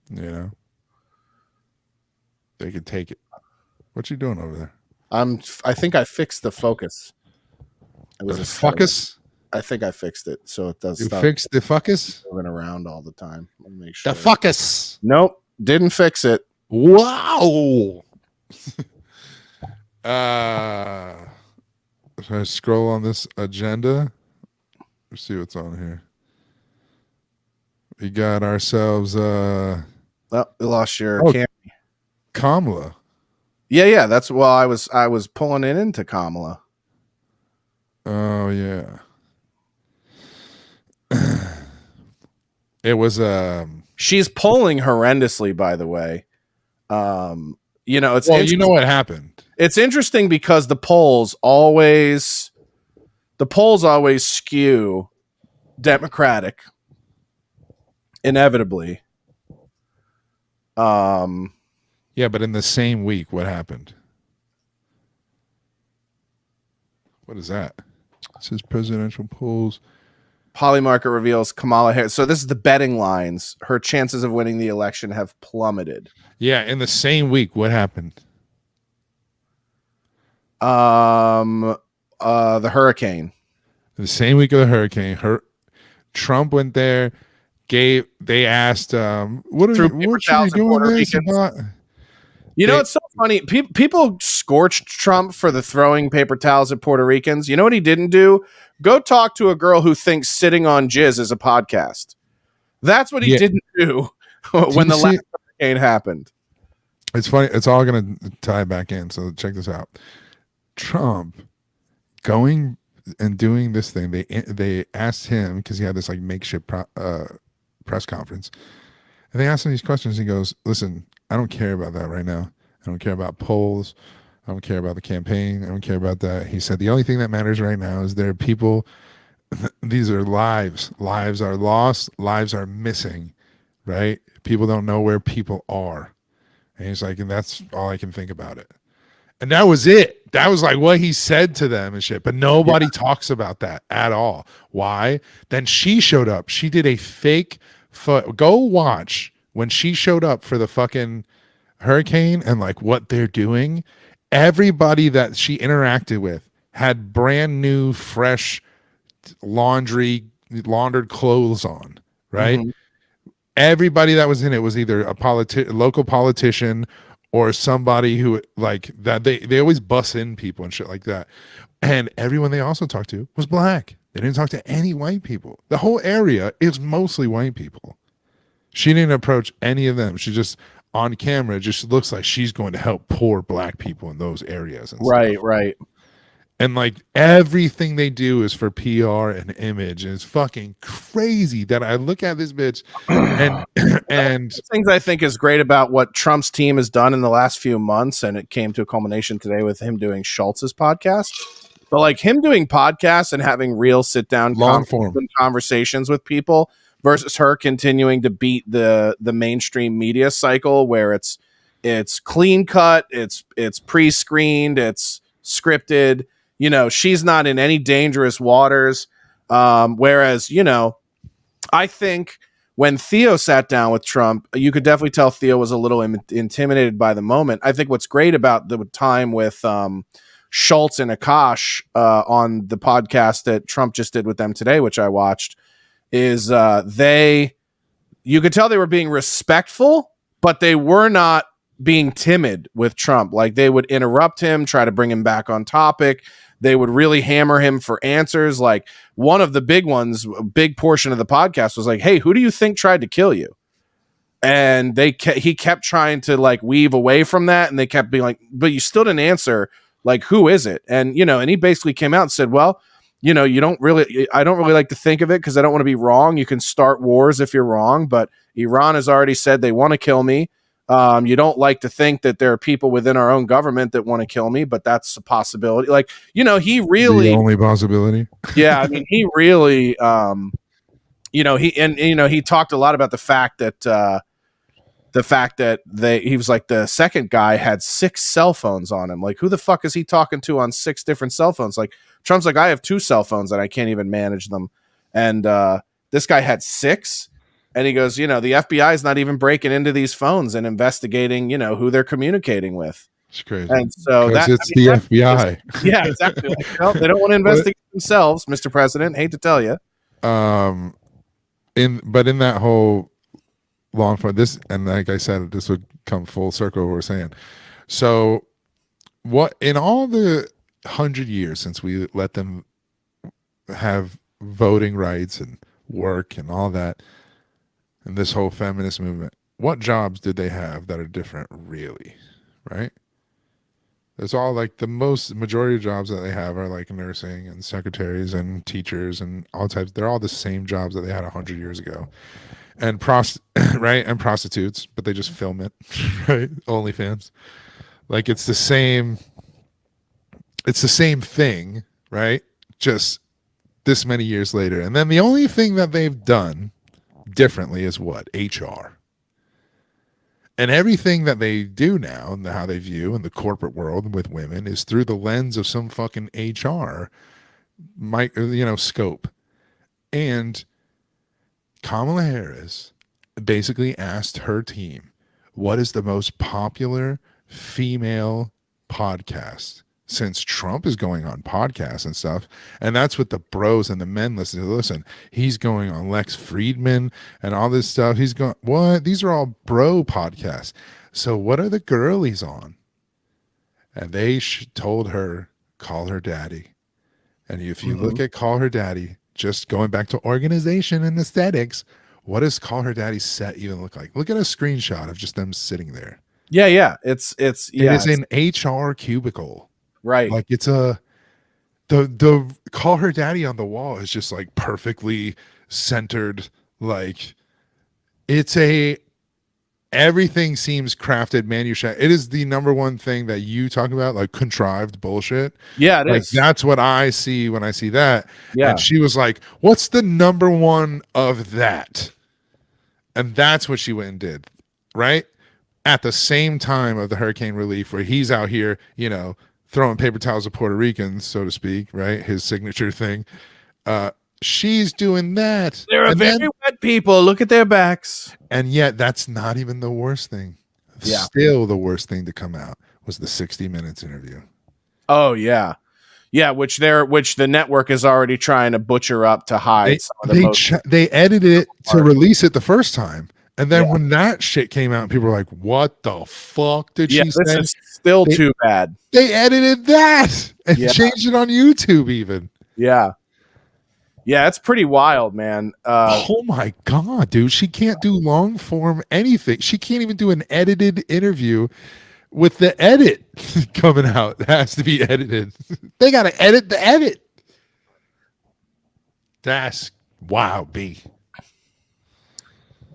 They can take it. What you doing over there? I think I fixed the focus. It was a focus. I think I fixed it, so it does. You fixed the focus? Moving around all the time. Let me make sure. The focus. Nope, didn't fix it. Wow. Should I scroll on this agenda? Let's see what's on here. We got ourselves we lost your Kamala. Yeah, that's I was pulling it into Kamala. Oh yeah. It was she's polling horrendously, by the way. It's you know what happened. It's interesting because the polls always skew Democratic. Inevitably. Yeah, but in the same week, what happened? What is that? It says presidential polls. Polymarket reveals Kamala Harris. So this is the betting lines. Her chances of winning the election have plummeted. Yeah, in the same week, what happened? The hurricane. The same week of the hurricane, Trump went there. They asked, what should we do this about? It's so funny. People scorched Trump for the throwing paper towels at Puerto Ricans. You know what he didn't do? Go talk to a girl who thinks sitting on jizz is a podcast. That's what he didn't do when the last hurricane happened. It's funny. It's all going to tie back in. So check this out. Trump going and doing this thing. They asked him because he had this like makeshift press conference, and they asked him these questions. He goes, "Listen, I don't care about that right now. I don't care about polls. I don't care about the campaign. I don't care about that." He said, "The only thing that matters right now is there are people. These are lives. Lives are lost. Lives are missing. Right? People don't know where people are." And he's like, "And that's all I can think about it." And that was it. That was like what he said to them and shit. But nobody talks about that at all. Why? Then she showed up. She did a fake go watch when she showed up for the fucking hurricane and like what they're doing. Everybody that she interacted with had brand new, fresh laundered clothes on, right? Mm-hmm. Everybody that was in it was either a local politician or somebody who like that. They always bus in people and shit like that. And everyone they also talked to was black. They didn't talk to any white people. The whole area is mostly white people. She didn't approach any of them. She just on camera just looks like she's going to help poor black people in those areas. And right, stuff. right. And like everything they do is for PR and image, and it's fucking crazy that I look at this bitch and things I think is great about what Trump's team has done in the last few months, and it came to a culmination today with him doing Schultz's podcast. But like him doing podcasts and having real sit down long form conversations with people versus her continuing to beat the mainstream media cycle where it's clean cut, it's pre-screened, it's scripted. You know, she's not in any dangerous waters. Whereas, you know, I think when Theo sat down with Trump, you could definitely tell Theo was a little intimidated by the moment. I think what's great about the time with Schultz and Akash on the podcast that Trump just did with them today, which I watched, is you could tell they were being respectful, but they were not being timid with Trump. Like they would interrupt him, try to bring him back on topic. They would really hammer him for answers. Like one of the big ones, a big portion of the podcast was like, hey, who do you think tried to kill you? And he kept trying to like weave away from that. And they kept being like, but you still didn't answer. Like, who is it? And, you know, and he basically came out and said, well, you know, I don't really like to think of it because I don't want to be wrong. You can start wars if you're wrong, but Iran has already said they want to kill me. You don't like to think that there are people within our own government that want to kill me, but that's a possibility. Like, you know, he really the only possibility. Yeah. I mean, he really, you know, he talked a lot about the fact that he was like the second guy had 6 cell phones on him. Like, who the fuck is he talking to on 6 different cell phones? Like Trump's like, I have 2 cell phones and I can't even manage them. And, this guy had 6. And he goes, you know, the FBI is not even breaking into these phones and investigating, you know, who they're communicating with. It's crazy. And so the FBI. Yeah, exactly. Like, well, they don't want to investigate themselves, Mr. President. Hate to tell you. In that whole long form, this, and like I said, this would come full circle what we're saying. So what in all the 100 years since we let them have voting rights and work and all that, and this whole feminist movement, what jobs did they have that are different, really? Right? It's all like the majority of jobs that they have are like nursing and secretaries and teachers and all types. They're all the same jobs that they had 100 years ago. And right? And prostitutes, but they just film it, right? OnlyFans. Like it's the same thing, right? Just this many years later. And then the only thing that they've done differently is what? HR. And everything that they do now and how they view in the corporate world with women is through the lens of some fucking HR scope. And Kamala Harris basically asked her team, what is the most popular female podcast since Trump is going on podcasts and stuff? And that's what the bros and the men listen to. Listen, he's going on Lex Friedman and all this stuff. He's going, what? These are all bro podcasts. So what are the girlies on? And they told her, call her daddy. And if you look at Call Her Daddy, just going back to organization and aesthetics, what does Call Her Daddy's set even look like? Look at a screenshot of just them sitting there. Yeah. It is an HR cubicle. Right. Like it's the Call Her Daddy on the wall is just like perfectly centered. Like everything seems crafted, manufactured. It is the number one thing that you talk about, like contrived bullshit. Yeah, it is. That's what I see when I see that. Yeah. And she was like, what's the number one of that? And that's what she went and did. Right. at the same time of the hurricane relief, where he's out here, throwing paper towels at Puerto Ricans, so to speak, right? His signature thing. She's doing that. They're very wet people. Look at their backs. And yet that's not even the worst thing. Yeah. Still the worst thing to come out was the 60 Minutes interview. Oh, yeah. Yeah, which the network is already trying to butcher up to hide. They edited it to release it the first time. And then when that shit came out, people were like, what the fuck did she say? This is still too bad. They edited that and changed it on YouTube even. Yeah. Yeah, it's pretty wild, man. Oh my God, dude. She can't do long form anything. She can't even do an edited interview with the edit coming out. It has to be edited. They got to edit the edit. That's wow, B.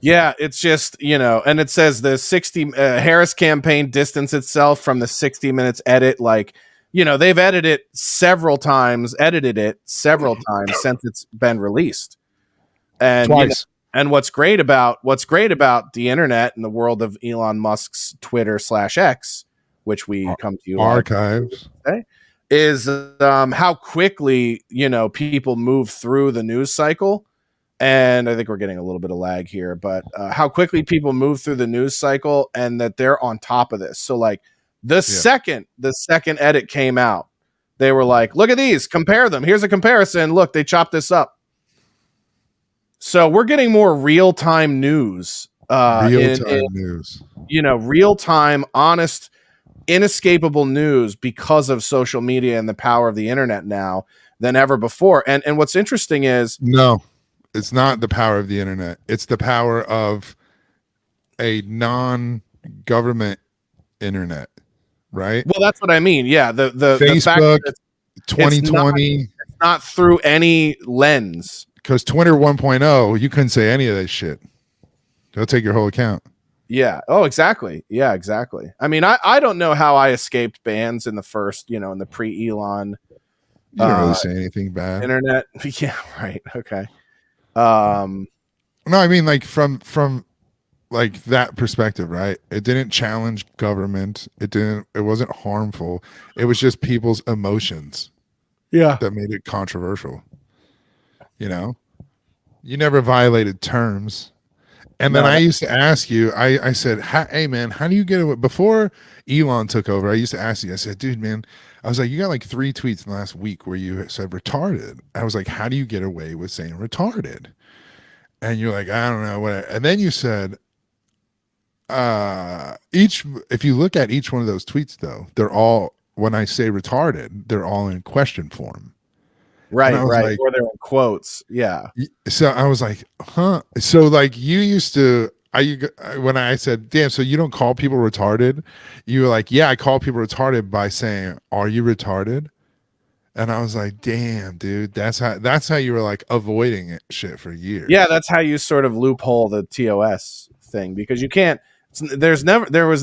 Yeah, it's just, and it says the 60 Harris campaign distanced itself from the 60 Minutes edit. Like, they've edited it several times since it's been released. And twice. And what's great about the internet and the world of Elon Musk's Twitter /X, which we come to you archives, is how quickly people move through the news cycle. And I think we're getting a little bit of lag here, but how quickly people move through the news cycle and that they're on top of this. So like the second edit came out, they were like, look at these, compare them. Here's a comparison. Look, they chopped this up. So we're getting more real-time news. News. Real-time, honest, inescapable news because of social media and the power of the internet now than ever before. And what's interesting is... No. It's not the power of the internet. It's the power of a non-government internet, right? Well, that's what I mean. Yeah, the Facebook, the fact that 2020, it's not through any lens. Because Twitter 1.0, you couldn't say any of that shit. They'll take your whole account. Yeah. Oh, exactly. Yeah, exactly. I mean, I don't know how I escaped bans in the first, in the pre-Elon. You don't really say anything bad. Internet. Yeah. Right. Okay. No, I mean like from like that perspective, right? It didn't challenge government. It wasn't harmful. It was just people's emotions. Yeah. That made it controversial. You never violated terms. And then I used to ask you, I said, hey man, how do you get away? Before Elon took over, I used to ask you, I said, dude, man, I was like, you got like 3 tweets in the last week where you said retarded. I was like, how do you get away with saying retarded? And you're like, I don't know what. And then you said, if you look at each one of those tweets though, they're all, when I say retarded, they're all in question form. Right. Like, or they're in quotes. Yeah. So I was like, huh? So like you used to, when I said, damn, so you don't call people retarded? You were like, yeah, I call people retarded by saying, are you retarded? And I was like, damn, dude, that's how you were like avoiding it shit for years. Yeah, that's how you sort of loophole the TOS thing, because you can't, there was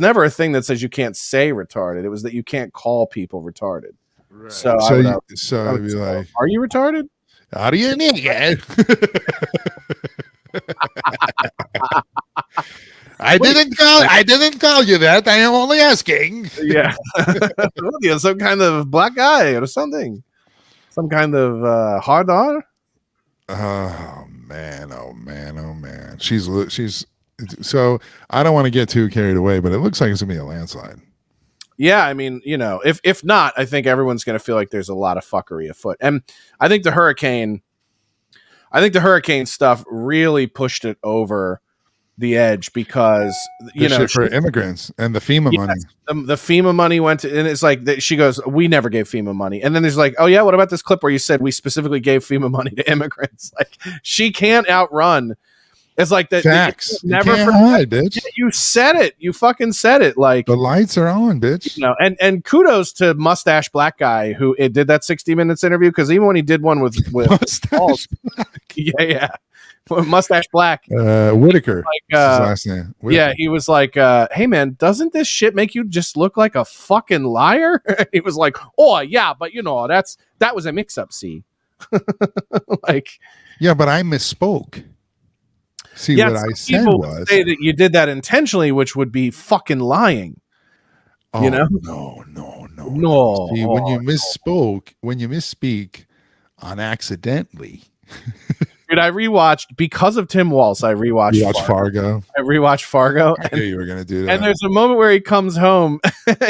never a thing that says you can't say retarded. It was that you can't call people retarded. Right. So I'd be like, are you retarded? Are you nigga? I didn't call you that. I am only asking. Yeah. Yeah, some kind of black guy or something. Some kind of hard R. Oh man. She's so I don't want to get too carried away, but it looks like it's gonna be a landslide. Yeah, I mean, if not, I think everyone's gonna feel like there's a lot of fuckery afoot. And I think the hurricane stuff really pushed it over the edge, because for immigrants and the FEMA money. The FEMA money went to, and it's like she goes, we never gave FEMA money. And then there's like, oh yeah, what about this clip where you said we specifically gave FEMA money to immigrants? Like, she can't outrun. It's like that. Facts. Never hide, bitch. You said it. You fucking said it. Like, the lights are on, bitch. And kudos to Mustache Black Guy who did that 60 Minutes interview, because even when he did one with Mustache Black. Yeah. Mustache Black. Whitaker. Like, his last name. Whitaker. Yeah, he was like, hey man, doesn't this shit make you just look like a fucking liar? He was like, oh yeah, but that was a mix-up, see. Like, yeah, but I misspoke. See, what I said people was say that you did that intentionally, which would be fucking lying. You know? No. No. See, when you misspeak on accidentally. Dude, I rewatched because of Tim Walsh. I rewatched Fargo. I rewatched Fargo. I knew you were gonna do that. And there's a moment where he comes home.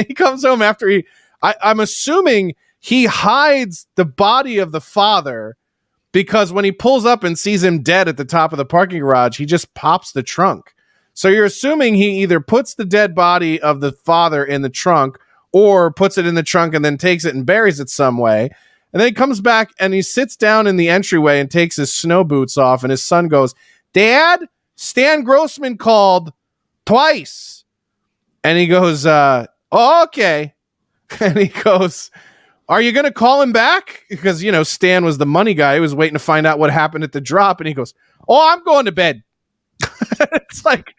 He comes home after I'm assuming he hides the body of the father because when he pulls up and sees him dead at the top of the parking garage, he just pops the trunk. So you're assuming he either puts the dead body of the father in the trunk or puts it in the trunk and then takes it and buries it some way. And then he comes back and he sits down in the entryway and takes his snow boots off. And his son goes, "Dad, Stan Grossman called twice." And he goes, "Oh, okay." And he goes, "Are you going to call him back?" Because, Stan was the money guy. He was waiting to find out what happened at the drop. And he goes, "Oh, I'm going to bed." It's like,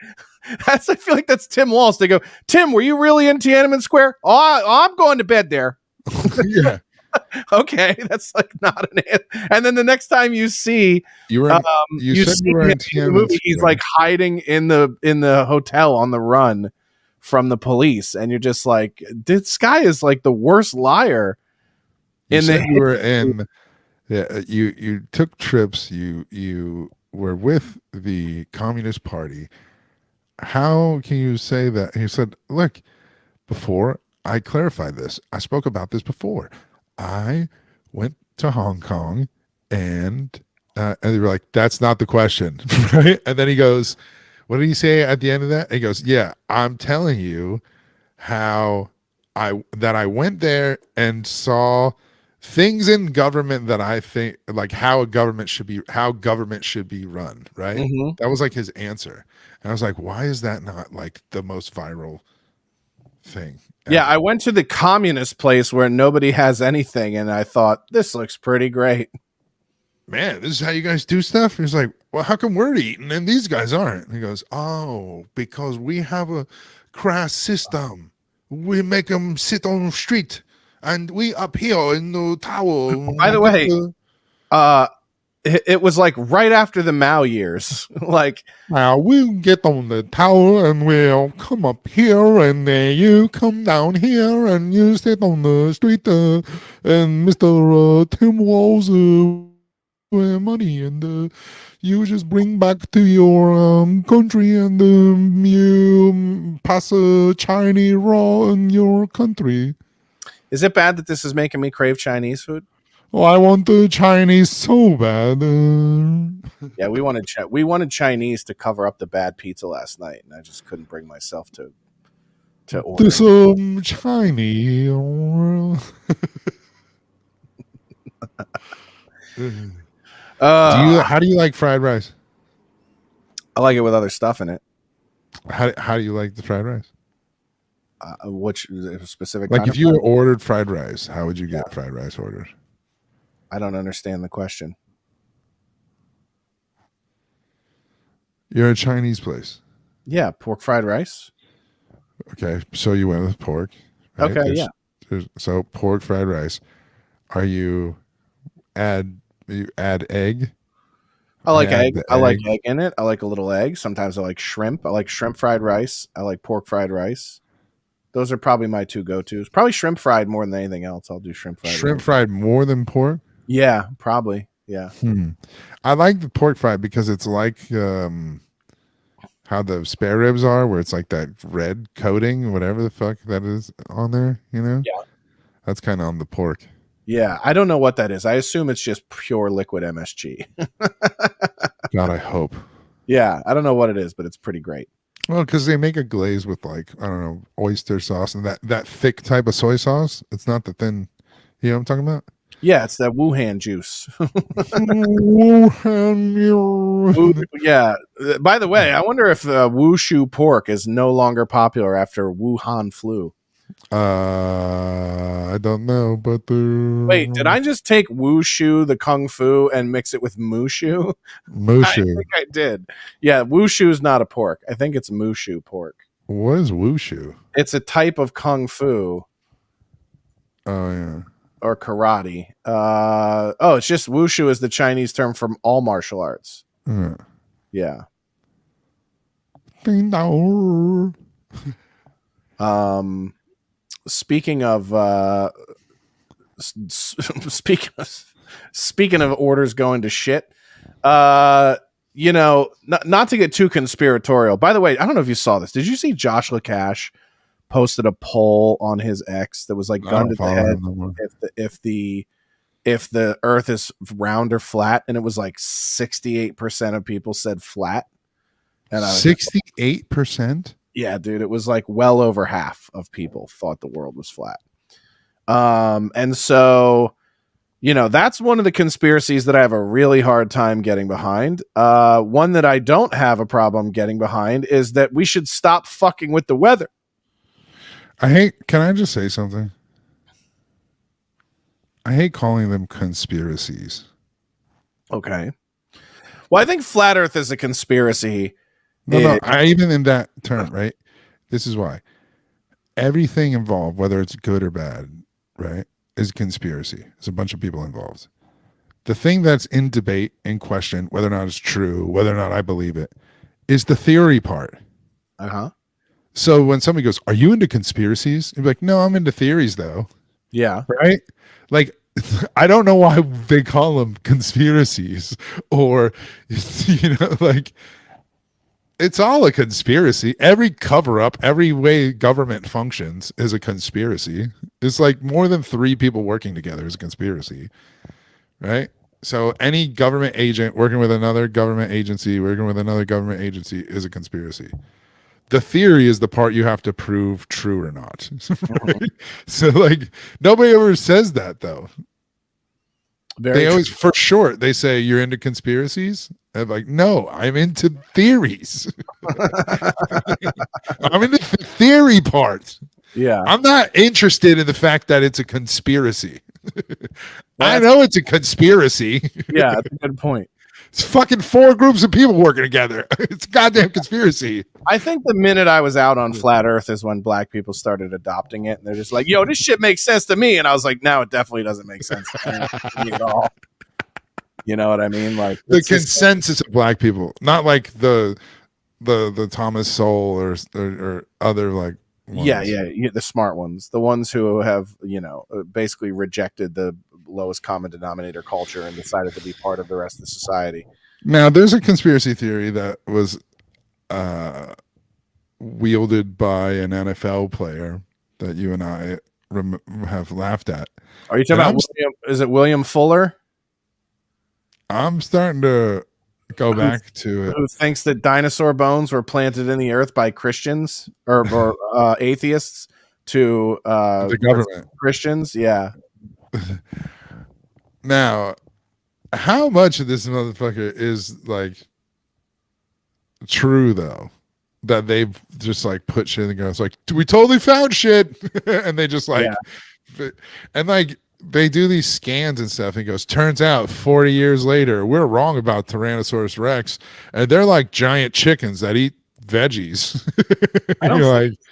I feel like that's Tim Walsh. They go, "Tim, were you really in Tiananmen Square?" "Oh, I'm going to bed there." Yeah. Okay, that's like not an answer. And then the next time you see you said you were in the movie, he's like hiding in the hotel on the run from the police, and you're just like, this guy is like the worst liar. You took trips, you were with the Communist Party. How can you say that? He said, "Look, before I clarified this, I spoke about this before. I went to Hong Kong and they were like, that's not the question." Right? And then he goes, what did he say at the end of that? He goes, "Yeah, I'm telling you how I went there and saw things in government that I think like how government should be run." Right? Mm-hmm. That was like his answer. And I was like, why is that not like the most viral thing? Yeah, I went to the communist place where nobody has anything, and I thought, this looks pretty great. Man, this is how you guys do stuff? He's like, well, how come we're eating and these guys aren't? And he goes, oh, because we have a crass system. We make them sit on the street, and we up here in the tower. By the way, it was like right after the Mao years. Like, now we'll get on the tower and we'll come up here, and then you come down here and you sit on the street, and Mr. Tim Walsh money, and you just bring back to your country, and you pass a Chinese law in your country. Is it bad that this is making me crave Chinese food? Oh, I want the Chinese so bad. Yeah, we wanted Chinese to cover up the bad pizza last night, and I just couldn't bring myself to order. This Chinese. How do you like fried rice? I like it with other stuff in it. How do you like the fried rice? Which specific? Like, if you ordered fried rice, how would you get fried rice ordered? I don't understand the question. You're a Chinese place. Yeah, pork fried rice. Okay, so you went with pork. Right? Okay, So pork fried rice. You add egg? I like egg. I like egg in it. I like a little egg. Sometimes I like shrimp. I like shrimp fried rice. I like pork fried rice. Those are probably my two go-tos. Probably shrimp fried more than anything else. I'll do shrimp fried. Shrimp fried more than pork? Yeah, probably. Yeah. I like the pork fried because it's like how the spare ribs are, where it's like that red coating, whatever the fuck that is on there, Yeah. That's kind of on the pork. Yeah, I don't know what that is. I assume it's just pure liquid MSG. God, I hope. Yeah, I don't know what it is, but it's pretty great. Well, because they make a glaze with, like, I don't know, oyster sauce and that thick type of soy sauce. It's not the thin, you know what I'm talking about? Yeah, it's that Wuhan juice. Yeah. By the way, I wonder if Wushu pork is no longer popular after Wuhan flu. I don't know, but wait, did I just take Wushu, the kung fu, and mix it with Mushu? Mushu. I think I did. Yeah, Wushu is not a pork. I think it's Mushu pork. What is Wushu? It's a type of kung fu. Oh yeah. Or karate. It's just Wushu is the Chinese term for all martial arts. Yeah. Ding dong. Speaking of speaking of orders going to shit, not to get too conspiratorial. By the way, I don't know if you saw this. Did you see Josh LaCash posted a poll on his X that was like gun to the head if the Earth is round or flat, and it was like 68% of people said flat. And 68%. Yeah, dude, it was like well over half of people thought the world was flat. And so, that's one of the conspiracies that I have a really hard time getting behind. One that I don't have a problem getting behind is that we should stop fucking with the weather. Can I just say something? I hate calling them conspiracies. Okay. Well, I think flat Earth is a conspiracy. No, I even in that term, right? This is why everything involved, whether it's good or bad, right, is a conspiracy. There's a bunch of people involved. The thing that's in debate, in question, whether or not it's true, whether or not I believe it, is the theory part. Uh-huh. So when somebody goes, "Are you into conspiracies?" You're like, "No, I'm into theories, though." Yeah. Right? Like, I don't know why they call them conspiracies, or like. It's all a conspiracy. Every cover up, every way government functions is a conspiracy. It's like more than 3 people working together is a conspiracy, right? So any government agent working with another government agency, working with another government agency is a conspiracy. The theory is the part you have to prove true or not. Right? So like nobody ever says that though. They always, for short, they say you're into conspiracies. I'm like, no, I'm into theories. I'm into the theory part. Yeah. I'm not interested in the fact that it's a conspiracy. I know it's a conspiracy. Yeah, that's a good point. It's fucking 4 groups of people working together. It's a goddamn conspiracy. I think the minute I was out on flat Earth is when black people started adopting it, and they're just like, "Yo, this shit makes sense to me," and I was like, "No, it definitely doesn't make sense to me at all." You know what I mean? Like the consensus of black people, not like the Thomas Sowell or other like ones. Yeah, the smart ones, the ones who have basically rejected the lowest common denominator culture and decided to be part of the rest of the society. Now, there's a conspiracy theory that was wielded by an NFL player that you and I have laughed at. Are you talking about is it William Fuller? I'm starting to go back to it. Who thinks that dinosaur bones were planted in the earth by Christians or atheists to the government Christians? Yeah. Now, how much of this motherfucker is like true though? That they've just like put shit in the ground. It's like, we totally found shit, and they just like, and like they do these scans and stuff. And he goes, turns out 40 years later, we're wrong about Tyrannosaurus Rex, and they're like giant chickens that eat veggies.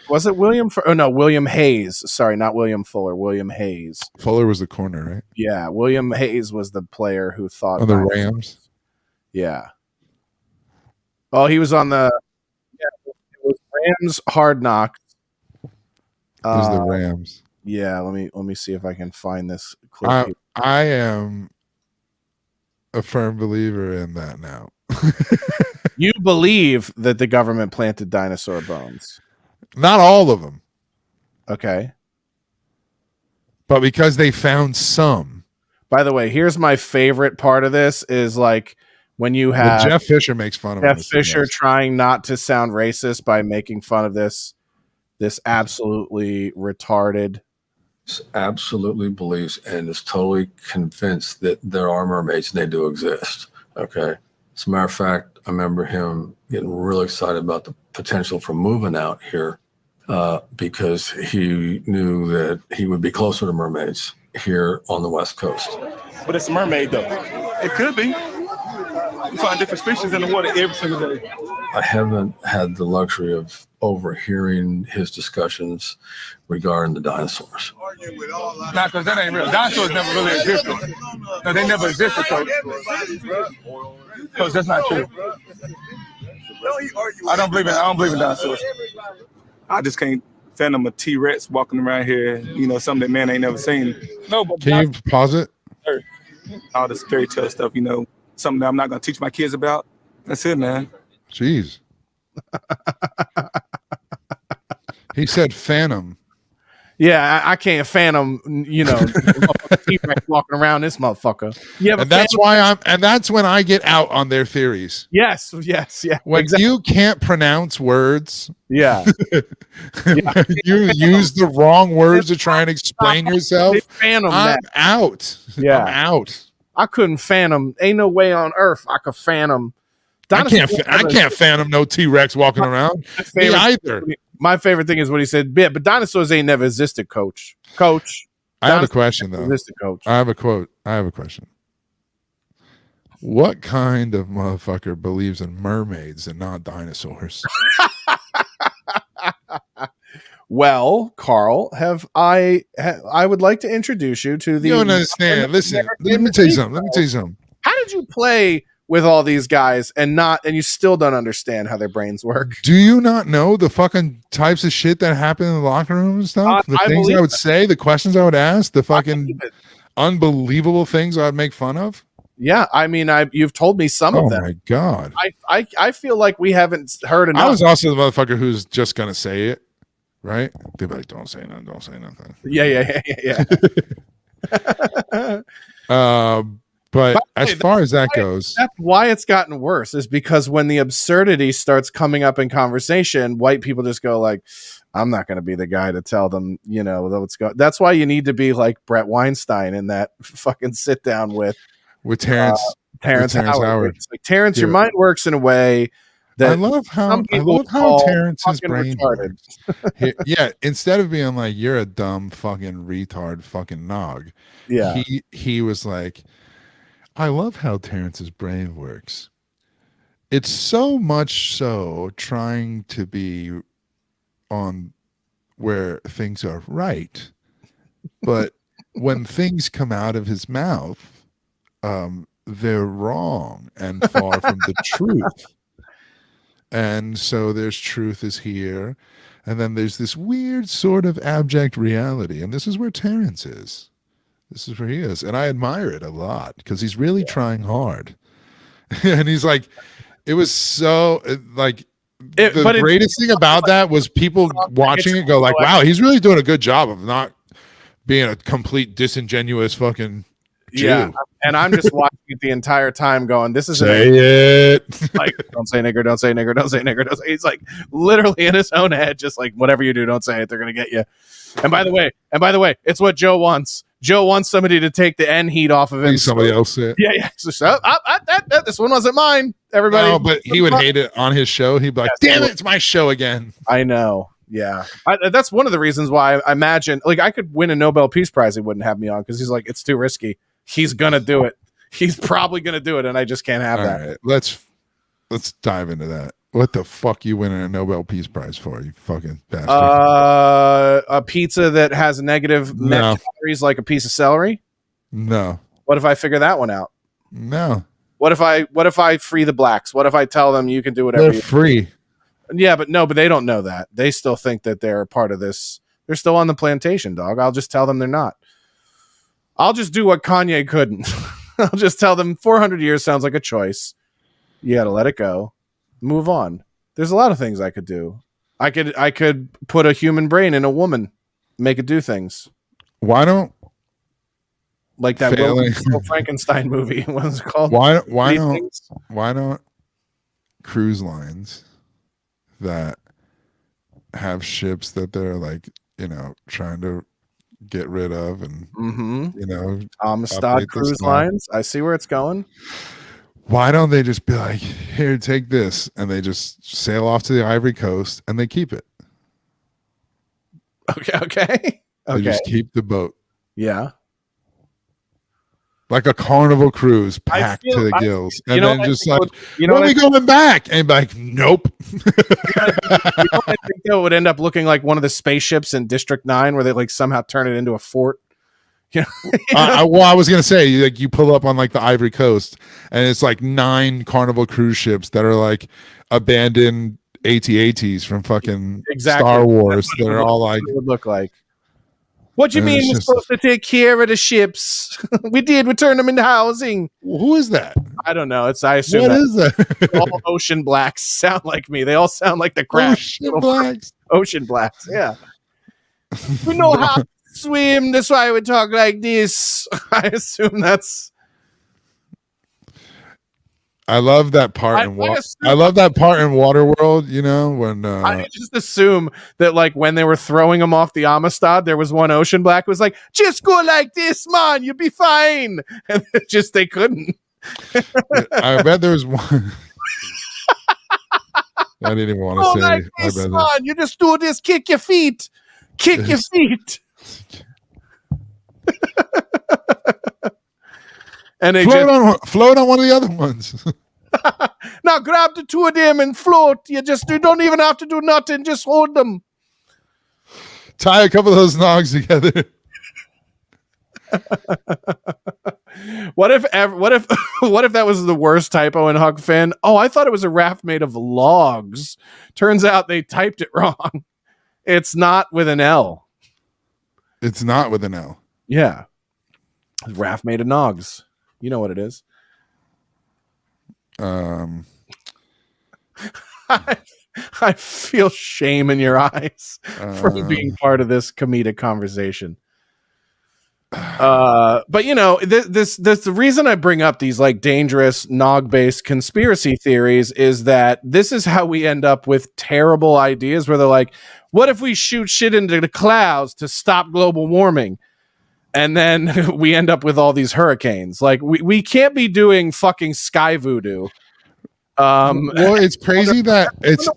Was it William? William Hayes. Sorry, not William Fuller. William Hayes. Fuller was the corner, right? Yeah, William Hayes was the player who thought the Rams. Yeah. Oh, he was on the. Yeah, it was Rams Hard Knocks. It was the Rams. Yeah, let me see if I can find this clip. I am a firm believer in that now. You believe that the government planted dinosaur bones? Not all of them. Okay. But because they found some. By the way, here's my favorite part of this is like when you have Jeff Fisher makes fun of Jeff Fisher trying not to sound racist by making fun of this absolutely retarded. Absolutely believes and is totally convinced that there are mermaids and they do exist. Okay. As a matter of fact, I remember him getting really excited about the potential for moving out here because he knew that he would be closer to mermaids here on the West Coast. But it's a mermaid, though. It could be. You find different species in the water every single day. I haven't had the luxury of overhearing his discussions regarding the dinosaurs. Nah, because that ain't real. Dinosaurs never really existed. No, they never existed, because that's not true. I don't believe in dinosaurs. I just can't fathom a T-Rex walking around here. You know, something that man ain't never seen. No, but can you pause it? All this fairy tale stuff. You know, something that I'm not gonna teach my kids about. That's it, man. Jeez. He said phantom. Yeah, I can't phantom, you know, T-Rex walking around this motherfucker. Yeah, and that's when I get out on their theories. Yes, yeah. When you can't pronounce words, yeah. You use the wrong words to try and explain yourself. I'm out. Yeah, I'm out. I couldn't phantom. Ain't no way on earth I could phantom. I can't phantom no T-Rex walking around. Me either. My favorite thing is what he said. Yeah, but dinosaurs ain't never existed, Coach. I have a question though. Coach. I have a quote. I have a question. What kind of motherfucker believes in mermaids and not dinosaurs? Well, Carl, I would like to introduce you to the. You don't understand. Listen, let me tell you something. How did you play with all these guys and you still don't understand how their brains work? Do you not know the fucking types of shit that happen in the locker room and stuff? The things I would say, the questions I would ask, the fucking unbelievable things I'd make fun of. Yeah, I mean, you've told me some of them. Oh my god! I feel like we haven't heard enough. I was also the motherfucker who's just gonna say it, right? They'd be like, "Don't say nothing. Don't say nothing." Yeah. But as far as that goes, that's why it's gotten worse. Is because when the absurdity starts coming up in conversation, white people just go like, "I'm not going to be the guy to tell them, you know, what's going." That's why you need to be like Brett Weinstein in that fucking sit down with Terrence Howard. It's like, Terrence, your mind works in a way that I love how Terrence's brain works. Yeah, instead of being like, "You're a dumb fucking retard, fucking nog," yeah, he was like, I love how Terrence's brain works. It's so much so trying to be on where things are right, but when things come out of his mouth, they're wrong and far from the truth. And so there's truth is here, and then there's this weird sort of abject reality, and this is where Terrence is. This is where he is. And I admire it a lot because he's really trying hard. And he's like, it was so like the greatest thing about that was people watching it go like, wow, he's really doing a good job of not being a complete disingenuous fucking Jew. Yeah. And I'm just watching it the entire time going, this is it. Like, don't say nigger, don't say nigger, don't say nigger, don't say. He's like literally in his own head, just like, whatever you do, don't say it. They're going to get you. And by the way, it's what Joe wants. Joe wants somebody to take the N heat off of him. Somebody else said. Yeah. So, this one wasn't mine. Everybody. No, but he would hate it on his show. He'd be like, damn it, it's my show again. I know. Yeah. That's one of the reasons why I imagine, like, I could win a Nobel Peace Prize. He wouldn't have me on because he's like, it's too risky. He's going to do it. He's probably going to do it. And I just can't have that. All right, let's dive into that. What the fuck you winning a Nobel Peace Prize for, you fucking bastard? A pizza that has negative net calories like a piece of celery? No. What if I figure that one out? No. What if I free the blacks? What if I tell them you can do whatever? They're free. Yeah, but they don't know that. They still think that they're a part of this. They're still on the plantation, dog. I'll just tell them they're not. I'll just do what Kanye couldn't. I'll just tell them 400 years sounds like a choice. You got to let it go. Move on. There's a lot of things I could do. I could put a human brain in a woman, make it do things. Why don't like that Will Frankenstein movie? What was it called? Why don't cruise lines that have ships that they're like, you know, trying to get rid of and you know, Amistad Cruise Lines. I see where it's going. Why don't they just be like, here, take this, and they just sail off to the Ivory Coast and they keep it? Okay. They just keep the boat. Yeah. Like a Carnival cruise packed to the gills. And then just like, when are we going back? And like, nope. I think that would end up looking like one of the spaceships in District 9 where they like somehow turn it into a fort. I was gonna say, like, you pull up on like the Ivory Coast, and it's like 9 Carnival cruise ships that are like abandoned AT-ATs from fucking Star Wars that are all like, it would look like. What do you And mean it's we're just- supposed to take care of the ships? We did. We turned them into housing. who is that? I don't know. I assume What that is that? all ocean blacks sound like me. They all sound like the crap. Ocean Blacks. Ocean blacks. Yeah. We know how to swim. That's why we talk like this. I assume that's. I love that part in I water. assume- I love that part in Waterworld. You know, when I just assume that, like, when they were throwing them off the Amistad, there was one ocean black who was like, "Just go like this, man. You'll be fine." And just they couldn't. I bet there was one. I didn't even want Go to say. like I this, bet man. You just do this. Kick your feet. Kick your feet. And they float on one of the other ones. now grab the 2 of them and float. You don't even have to do nothing. Just hold them. Tie a couple of those nogs together. What if that was the worst typo in Huck Finn? Oh, I thought it was a raft made of logs. Turns out they typed it wrong. It's not with an L. It's not with an L. Yeah. Raft made of nogs. You know what it is. Um, I feel shame in your eyes for being part of this comedic conversation. But you know, this the reason I bring up these like dangerous nog-based conspiracy theories is that this is how we end up with terrible ideas where they're like, what if we shoot shit into the clouds to stop global warming? And then we end up with all these hurricanes. Like we can't be doing fucking sky voodoo. Well, it's crazy that it's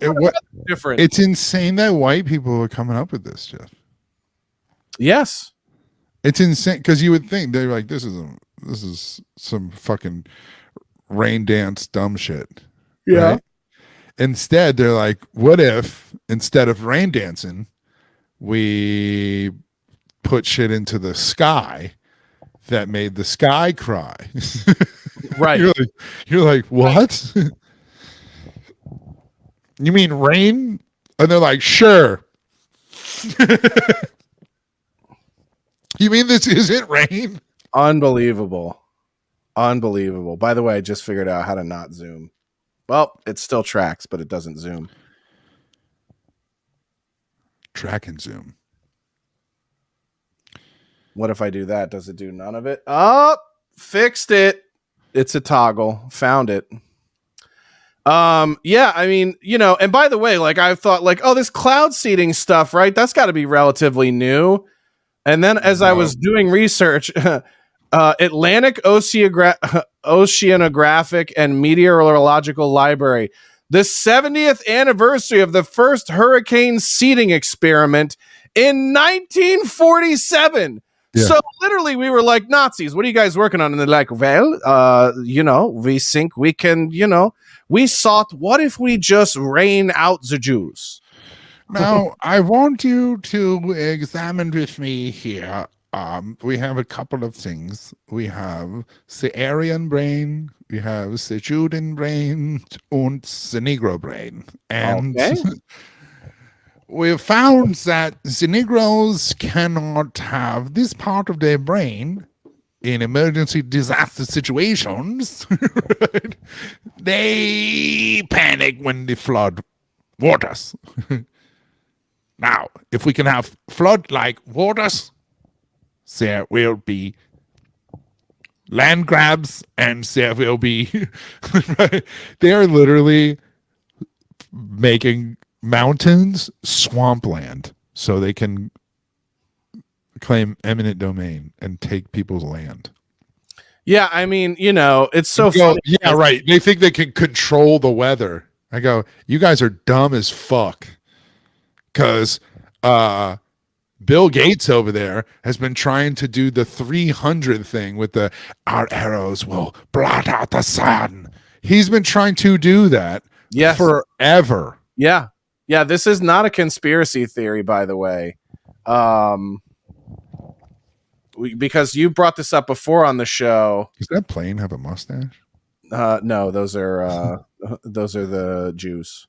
different. It's insane that white people are coming up with this, Jeff. Yes. It's insane because you would think they're like, this is some fucking rain dance dumb shit. Yeah. Right? Instead, they're like, what if instead of rain dancing, we put shit into the sky that made the sky cry? Right. You're like, what? You mean rain? And they're like, sure. You mean this isn't rain? Unbelievable. Unbelievable. By the way, I just figured out how to not zoom. Well, it still tracks, but it doesn't zoom. Track and zoom. What if I do that? Does it do none of it? Oh, fixed it. It's a toggle. Found it. Yeah, I mean, you know, and by the way, like I thought like, oh, this cloud seeding stuff, right? That's got to be relatively new. And then as I was doing research, Atlantic Oceanographic and Meteorological Library, the 70th anniversary of the first hurricane seeding experiment in 1947. Yeah. So literally we were like, Nazis, what are you guys working on? And they're like, well, you know, we think we can, you know, we thought, what if we just rain out the Jews? Now, I want you to examine with me here. We have a couple of things. We have the Aryan brain, we have the Juden brain, and the Negro brain. And we found that the Negroes cannot have this part of their brain in emergency disaster situations. Right? They panic when the flood waters. Now, if we can have flood-like waters, there will be land grabs and there will be... They are literally making mountains swampland so they can claim eminent domain and take people's land. Yeah, I mean, you know, it's so funny. Yeah, right. They think they can control the weather. I go, you guys are dumb as fuck. Because Bill Gates over there has been trying to do the 300 thing with our arrows will blot out the sun. He's been trying to do that forever. Yeah. Yeah, this is not a conspiracy theory, by the way. because you brought this up before on the show. Does that plane have a mustache? No, those are the Jews.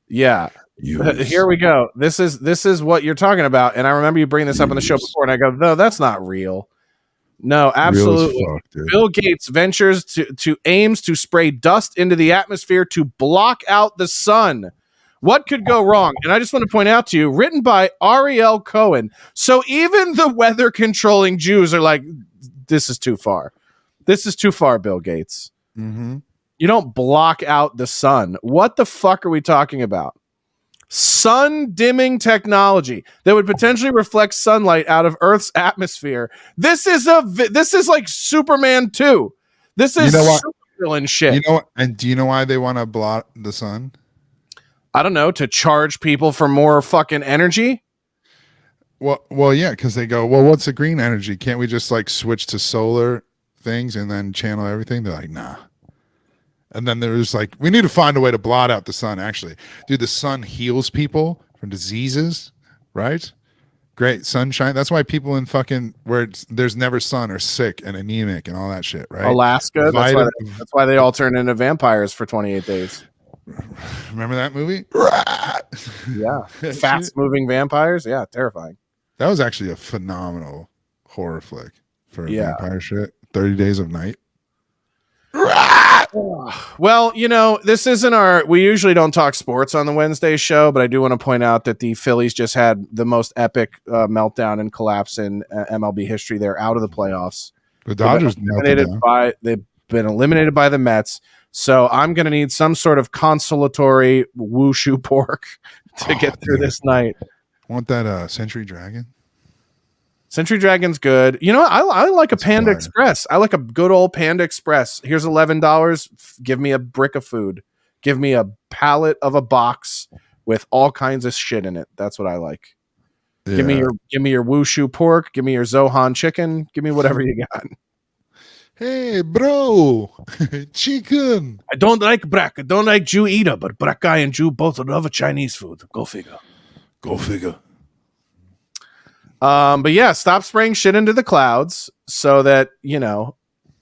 Yeah. Here we go. This is what you're talking about, and I remember you bringing this up on the show before, and I go, no, that's not real. No, absolutely. Fuck, Bill Gates ventures to aims to spray dust into the atmosphere to block out the sun. What could go wrong? And I just want to point out to you, written by Ariel Cohen. So even the weather controlling Jews are like, this is too far. This is too far, Bill Gates. Mm-hmm. You don't block out the sun. What the fuck are we talking about? Sun dimming technology that would potentially reflect sunlight out of Earth's atmosphere. This is like Superman 2. This is supervillain shit. You know what? And do you know why they want to block the sun? I don't know, to charge people for more fucking energy. Well, yeah, because they go, well, what's the green energy? Can't we just like switch to solar things and then channel everything? They're like, nah. And then there's like, we need to find a way to blot out the sun. Actually, dude, the sun heals people from diseases, right? Great sunshine. That's why people in fucking where there's never sun are sick and anemic and all that shit, right? Alaska. That's why they all turn into vampires for 28 days. Remember that movie? Yeah, fast moving vampires. Yeah, terrifying. That was actually a phenomenal horror flick for vampire shit. 30 Days of Night. Well, this isn't we usually don't talk sports on the Wednesday show, but I do want to point out that the Phillies just had the most epic meltdown and collapse in MLB history. They're out of the playoffs. The Dodgers they've been eliminated by the Mets. So I'm going to need some sort of consolatory wushu pork to get through this night. Want that Century Dragon? Century Dragon's good. I like a Panda Express. I like a good old Panda Express. Here's $11. Give me a brick of food. Give me a pallet of a box with all kinds of shit in it. That's what I like. Yeah. Give me your wushu pork. Give me your Zohan chicken. Give me whatever you got. Hey, bro, chicken. I don't like Brak. I don't like Jew either, but Brak guy and Jew both love Chinese food. Go figure. Go figure. But yeah, stop spraying shit into the clouds so that,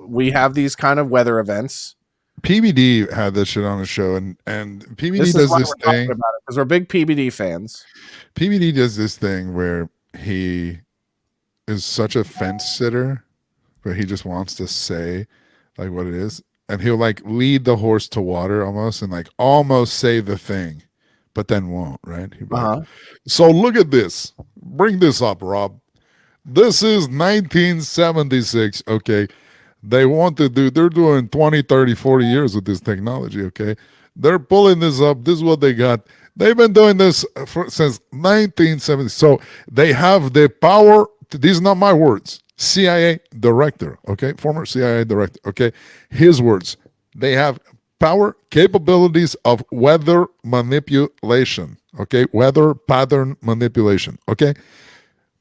we have these kind of weather events. PBD had this shit on the show, and PBD does this thing because we're big PBD fans. PBD does this thing where he is such a fence sitter, but he just wants to say like what it is, and he'll like lead the horse to water almost, and like almost say the thing, but then won't. Right? Like, so look at this. Bring this up, Rob. This is 1976. Okay. They're doing 20, 30, 40 years with this technology. Okay. They're pulling this up. This is what they got. They've been doing this since 1970. So they have the power. These are not my words. CIA director. Okay. Former CIA director. Okay. His words. They have power capabilities of weather manipulation. Okay, weather pattern manipulation. Okay,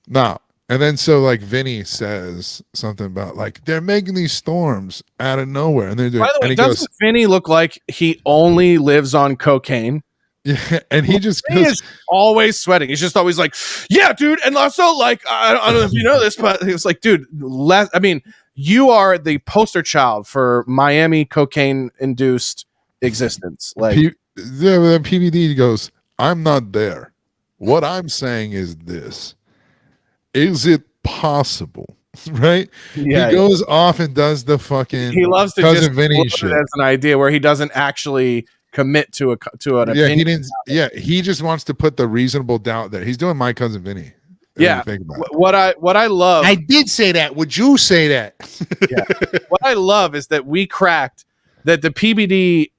now and then so like Vinny says something about like they're making these storms out of nowhere, and they're doing. By the way, doesn't Vinny look like he only lives on cocaine? Yeah, and he just is always sweating. He's just always like, yeah, dude. And also like I don't know if you know this, but it's like, dude, you are the poster child for Miami cocaine induced existence. Like, the PBD goes. I'm not there. What I'm saying is this. Is it possible? Right? Yeah, he goes off and does the fucking he loves to just Vinny shit as an idea where he doesn't actually commit to an opinion. He just wants to put the reasonable doubt there. He's doing My Cousin Vinny. Yeah. What I love. I did say that. Would you say that? Yeah. What I love is that we cracked that the PBD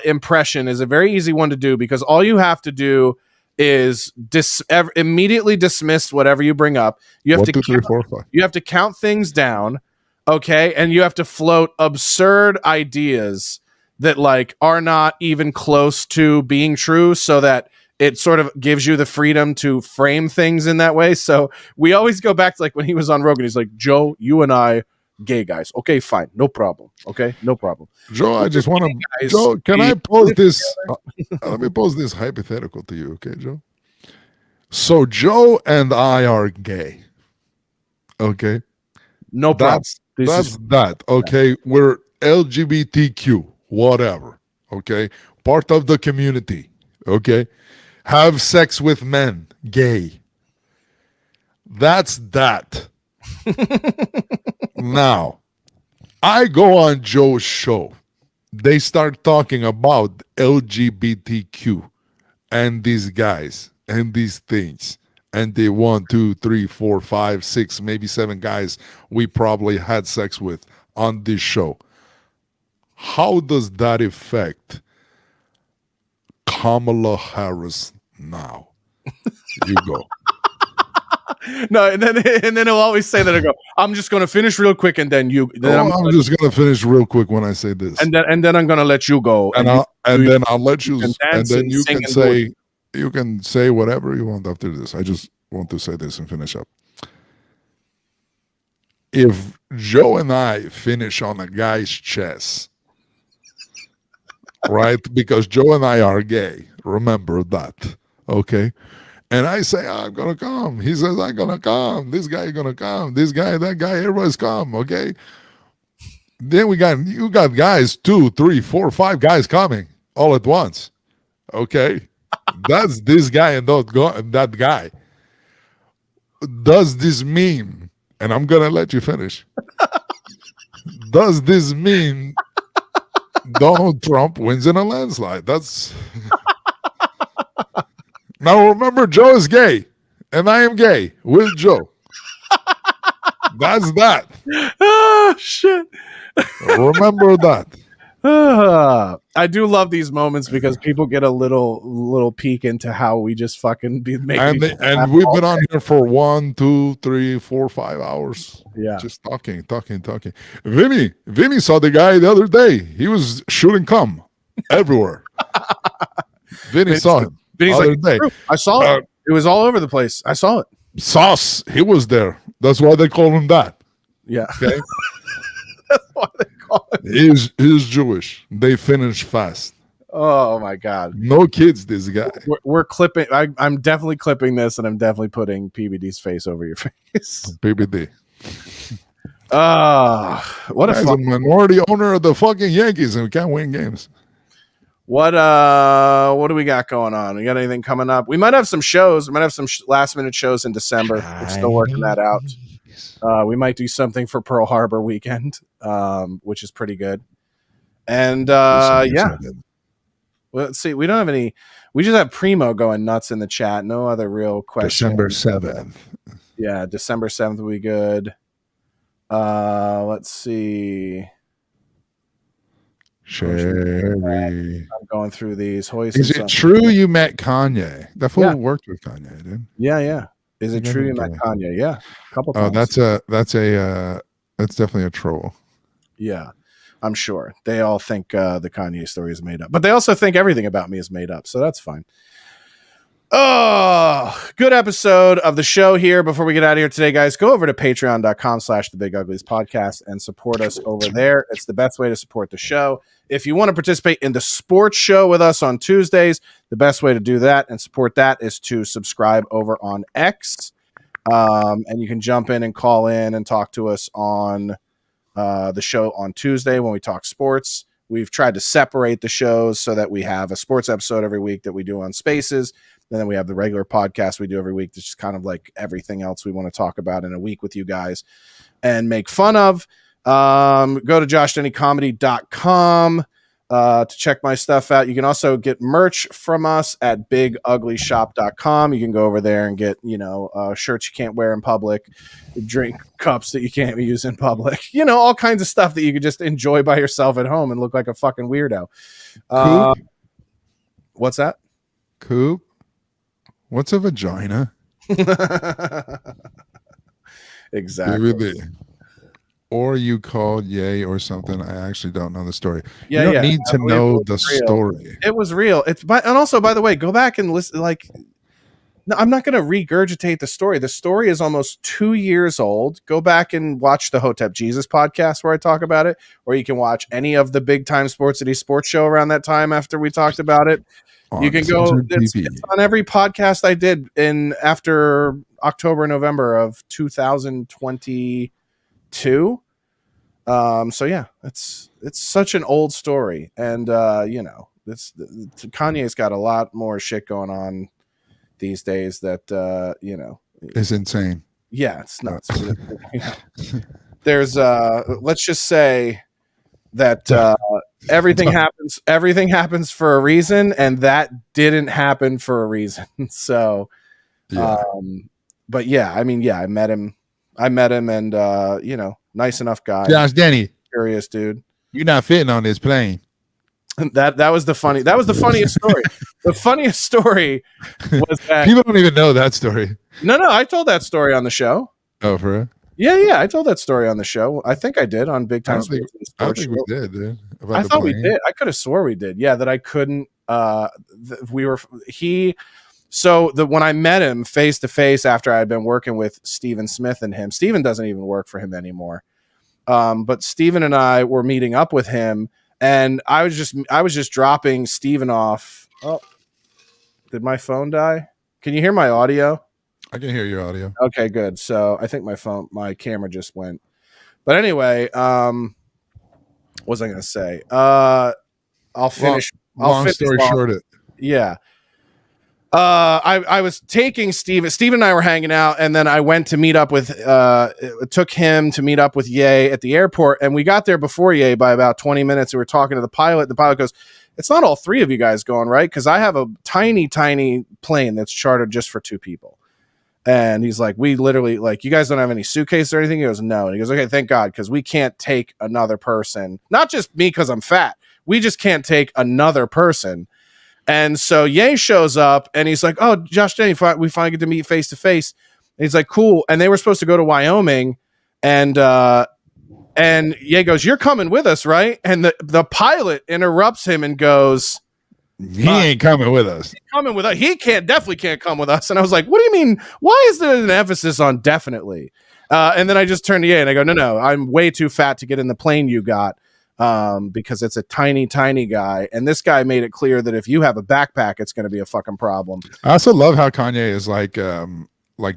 impression is a very easy one to do because all you have to do is immediately dismiss whatever you bring up. You have you have to count things down, okay, and you have to float absurd ideas that like are not even close to being true, so that it sort of gives you the freedom to frame things in that way. So we always go back to like when he was on Rogan, he's like, Joe, you and I. Gay guys. Okay, fine. No problem. Okay, no problem. Joe, I just want to. Joe, can I pose this? Let me pose this hypothetical to you, okay, Joe? So Joe and I are gay. Okay. No problem. That's that. Okay. We're LGBTQ, whatever. Okay. Part of the community. Okay. Have sex with men, gay. That's that. Now, I go on Joe's show. They start talking about LGBTQ and these guys and these things. And the 1, 2, 3, 4, 5, 6, maybe 7 guys we probably had sex with on this show. How does that affect Kamala Harris now? You go. No, and then he'll always say that. I go, I'm just going to finish real quick, and then you. Then I'm just going to finish real quick when I say this, and then I'm going to let you go, and then I'll let you, and then you can say. You can say whatever you want after this. I just want to say this and finish up. If Joe and I finish on a guy's chest, right? Because Joe and I are gay. Remember that. Okay? And I say, I'm going to come. He says, I'm going to come. This guy is going to come. This guy, that guy, everybody's come. Okay? Then you got guys, 2, 3, 4, 5 guys coming all at once. Okay? That's this guy and that guy. Does this mean, and I'm going to let you finish, does this mean Donald Trump wins in a landslide? That's. Now remember, Joe is gay, and I am gay with Joe. That's that. Oh, shit. Remember that. I do love these moments because people get a little peek into how we just fucking make. And we've been on here for 1, 2, 3, 4, 5 hours. Yeah, just talking. Vinny saw the guy the other day. He was shooting cum everywhere. Vinny saw him. Vinny's like, day. I saw it. It was all over the place. I saw it. Sauce. He was there. That's why they call him that. Yeah. Okay. That's why they call him. He's Jewish. They finish fast. Oh my God. No kids, this guy. We're clipping. I'm definitely clipping this, and I'm definitely putting PBD's face over your face. PBD. What a minority owner of the fucking Yankees, and we can't win games. What do we got going on? We got anything coming up? We might have some shows. We might have some last minute shows in December. We're still working that out. We might do something for Pearl Harbor weekend, which is pretty good. And yeah, well, let's see. We don't have any. We just have Primo going nuts in the chat. No other real questions. December 7th. Yeah, December 7th will be good. Let's see. Sherry. I'm going through these. Is it true you met Kanye? That fool worked with Kanye, dude. Yeah. Is it true you met Kanye? Yeah, a couple times. That's definitely a troll. Yeah, I'm sure they all think the Kanye story is made up, but they also think everything about me is made up, so that's fine. Oh, good episode of the show here. Before we get out of here today, guys, go over to patreon.com/thebiguglies and support us over there. It's the best way to support the show. If you want to participate in the sports show with us on Tuesdays, the best way to do that and support that is to subscribe over on X. And you can jump in and call in and talk to us on the show on Tuesday when we talk sports. We've tried to separate the shows so that we have a sports episode every week that we do on Spaces. And then we have the regular podcast we do every week. That's just kind of like everything else we want to talk about in a week with you guys and make fun of. Go to joshdennycomedy.com to check my stuff out. You can also get merch from us at biguglyshop.com. You can go over there and get, shirts you can't wear in public, drink cups that you can't use in public, all kinds of stuff that you could just enjoy by yourself at home and look like a fucking weirdo. What's that? Coop? What's a vagina? Exactly. Or you called yay or something. I actually don't know the story. Yeah, you don't need to know the story. It was real. And also, by the way, go back and listen. Like, No, I'm not going to regurgitate the story. The story is almost 2 years old. Go back and watch the Hotep Jesus podcast where I talk about it, or you can watch any of the Big Time Sports City Sports Show around that time after we talked about it. You can go. It's on every podcast I did in after October, November of 2022. So yeah, it's such an old story, and Kanye's got a lot more shit going on these days that it's insane. Yeah, it's nuts. There's let's just say that everything happens for a reason, and that didn't happen for a reason. So but yeah, I mean, yeah, I met him and nice enough guy. Josh Denny, curious dude. You're not fitting on this plane. That was the funniest story. The funniest story was that people don't even know that story. No, I told that story on the show. Oh, for real? Yeah, I told that story on the show. I think I did on Big Time Sports. I don't think we did, dude. I thought we did. I could have swore we did. Yeah, that I couldn't. When I met him face to face after I had been working with Steven Smith and him, Steven doesn't even work for him anymore. But Steven and I were meeting up with him. And I was just dropping Steven off. Oh, did my phone die? Can you hear my audio? I can hear your audio. Okay, good. So I think my camera just went. But anyway, what was I going to say? I'll finish. Long story short, yeah. I was taking Steven and I were hanging out, and then I went to meet up with took him to meet up with Ye at the airport, and we got there before Ye by about 20 minutes. We were talking to the pilot. The pilot goes, "It's not all three of you guys going, right? Because I have a tiny plane that's chartered just for two people." And he's like, "We literally, like, you guys don't have any suitcase or anything?" He goes, "No." And he goes, "Okay, thank God, because we can't take another person. Not just me because I'm fat. We just can't take another person." And so Ye shows up and he's like, "Oh, Josh Denny, we finally get to meet face to face." And he's like, "Cool." And they were supposed to go to Wyoming, and Ye goes, "You're coming with us, right?" And the pilot interrupts him and goes, "He ain't coming with us. He's coming with us. He definitely can't come with us." And I was like, "What do you mean? Why is there an emphasis on definitely?" And then I just turned to Ye and I go, "No, I'm way too fat to get in the plane you got." Because it's a tiny guy, and this guy made it clear that if you have a backpack, it's going to be a fucking problem. I also love how Kanye is like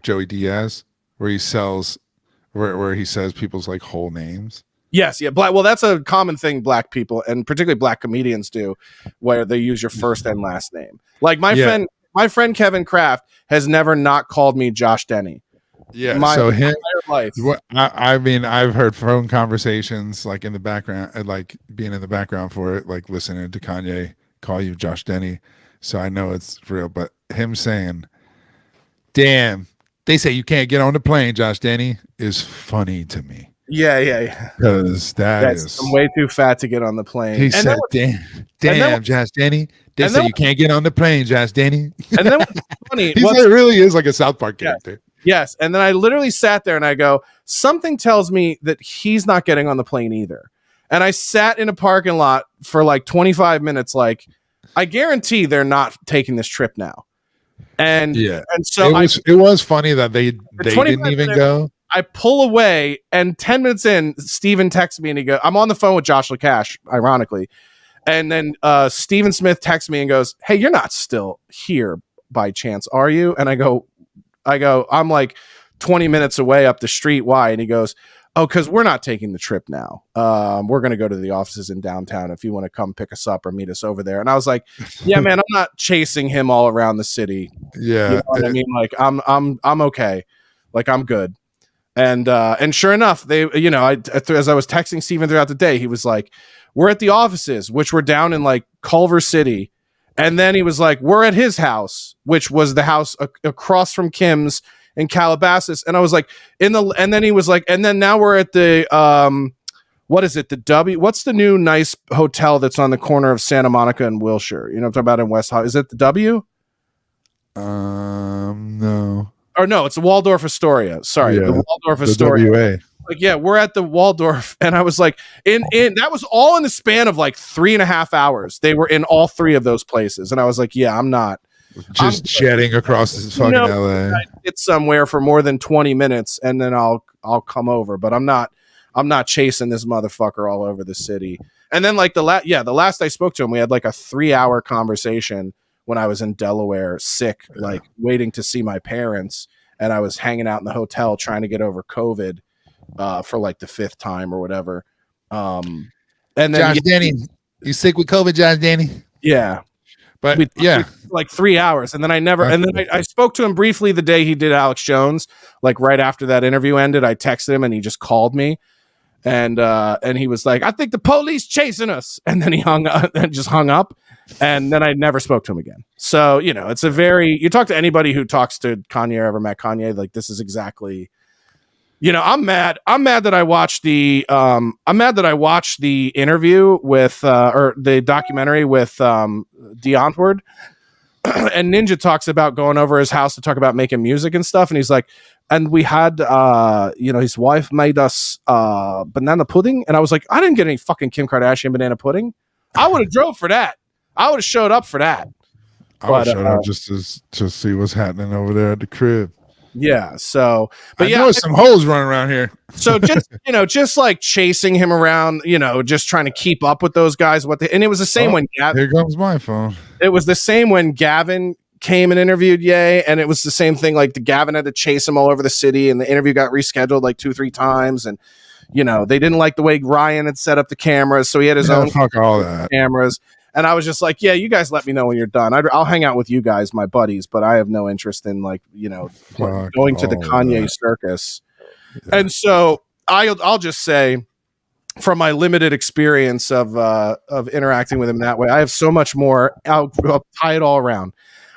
Joey Diaz, where he sells, where he says people's like whole names. Yes, yeah, well, that's a common thing black people and particularly black comedians do, where they use your first and last name. Like my friend Kevin Kraft has never not called me Josh Denny. Yeah, so him, life. I mean, I've heard phone conversations like in the background, like being in the background for it, like listening to Kanye call you Josh Denny. So I know it's real, but him saying, "Damn, they say you can't get on the plane, Josh Denny," is funny to me. Yeah. Because I'm way too fat to get on the plane. He said, "Damn, Josh Denny. They say you can't get on the plane, Josh Denny." And then what's funny, he really is like a South Park character. Yes. And then I literally sat there and I go, something tells me that he's not getting on the plane either. And I sat in a parking lot for like 25 minutes. Like, I guarantee they're not taking this trip now. And so it was funny that they didn't even go. I pull away, and 10 minutes in, Steven texts me and he goes, I'm on the phone with Josh LaCash, ironically. And then Steven Smith texts me and goes, "Hey, you're not still here by chance, are you?" And I go, "I'm like 20 minutes away up the street. Why?" And he goes, "Oh, because we're not taking the trip now. We're going to go to the offices in downtown if you want to come pick us up or meet us over there." And I was like, "Yeah, man, I'm not chasing him all around the city." Yeah. You know what I mean? Like, I'm okay. Like, I'm good. And sure enough, they, as I was texting Steven throughout the day, he was like, "We're at the offices," which were down in like Culver City. And then he was like, "We're at his house," which was the house across from Kim's in Calabasas. And I was like, and then he was like, "And then now we're at the, what is it? The W, what's the new nice hotel that's on the corner of Santa Monica and Wilshire? You know what I'm talking about in West Hollywood? Is it the W? No. Or no, it's the Waldorf Astoria. Sorry. Yeah, the Waldorf Astoria. WA. Like, yeah, we're at the Waldorf, and I was like, in that was all in the span of like 3.5 hours. They were in all three of those places, and I was like, yeah, I'm not. Just jetting across this fucking LA. It's somewhere for more than 20 minutes and then I'll come over, but I'm not chasing this motherfucker all over the city. And then like the last I spoke to him, we had like a 3-hour conversation when I was in Delaware, sick, like waiting to see my parents, and I was hanging out in the hotel trying to get over COVID for like the 5th time or whatever. And then Josh Danny, you sick with COVID, Josh Danny? Yeah. But like 3 hours, and then I spoke to him briefly the day he did Alex Jones, like right after that interview ended. I texted him and he just called me, and he was like, "I think the police chasing us," and then he hung up and then I never spoke to him again. So it's you talk to anybody who talks to Kanye or ever met Kanye, like this is exactly. I'm mad that I watched the interview with or the documentary with Deontward, and Ninja talks about going over his house to talk about making music and stuff, and he's like, and we had his wife made us banana pudding, and I was like, I didn't get any fucking Kim Kardashian banana pudding. I would have drove for that. I would have showed up for that. I would showed up just to see what's happening over there at the crib. Yeah. So, but I know some hoes running around here. So just, just like chasing him around, just trying to keep up with those guys. And it was the same when here comes my phone. It was the same when Gavin came and interviewed Ye, and it was the same thing. Like Gavin had to chase him all over the city, and the interview got rescheduled like 2-3 times. And, they didn't like the way Ryan had set up the cameras. So he had his own all that cameras. And I was just like, yeah, you guys let me know when you're done. I'll hang out with you guys, my buddies, but I have no interest in going to the Kanye circus. Yeah. And so I'll just say, from my limited experience of interacting with him that way, I have so much more. I'll tie it all around.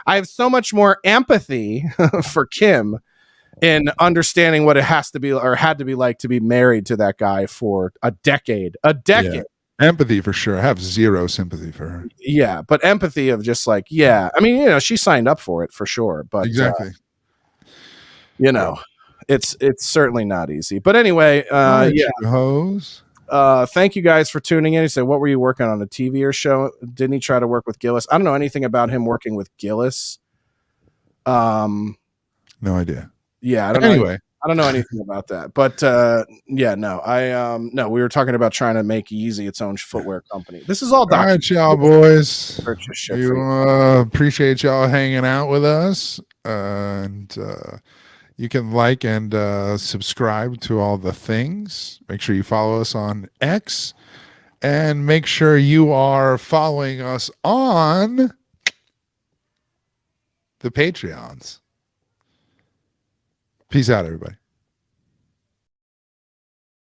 I have so much more empathy for Kim in understanding what it has to be or had to be like to be married to that guy for a decade. Yeah. Empathy for sure. I have zero sympathy for her. Yeah, but empathy of just like, yeah. I mean, she signed up for it for sure. But exactly. It's certainly not easy. But anyway, hoes. Thank you guys for tuning in. He said, what were you working on, a TV or show? Didn't he try to work with Gillis? I don't know anything about him working with Gillis. No idea. Yeah, I don't know. I don't know anything about that, but no, we were talking about trying to make Yeezy its own footwear company. This is all right, y'all boys. We appreciate y'all hanging out with us, and you can like and subscribe to all the things. Make sure you follow us on X, and make sure you are following us on the Patreons. Peace out, everybody.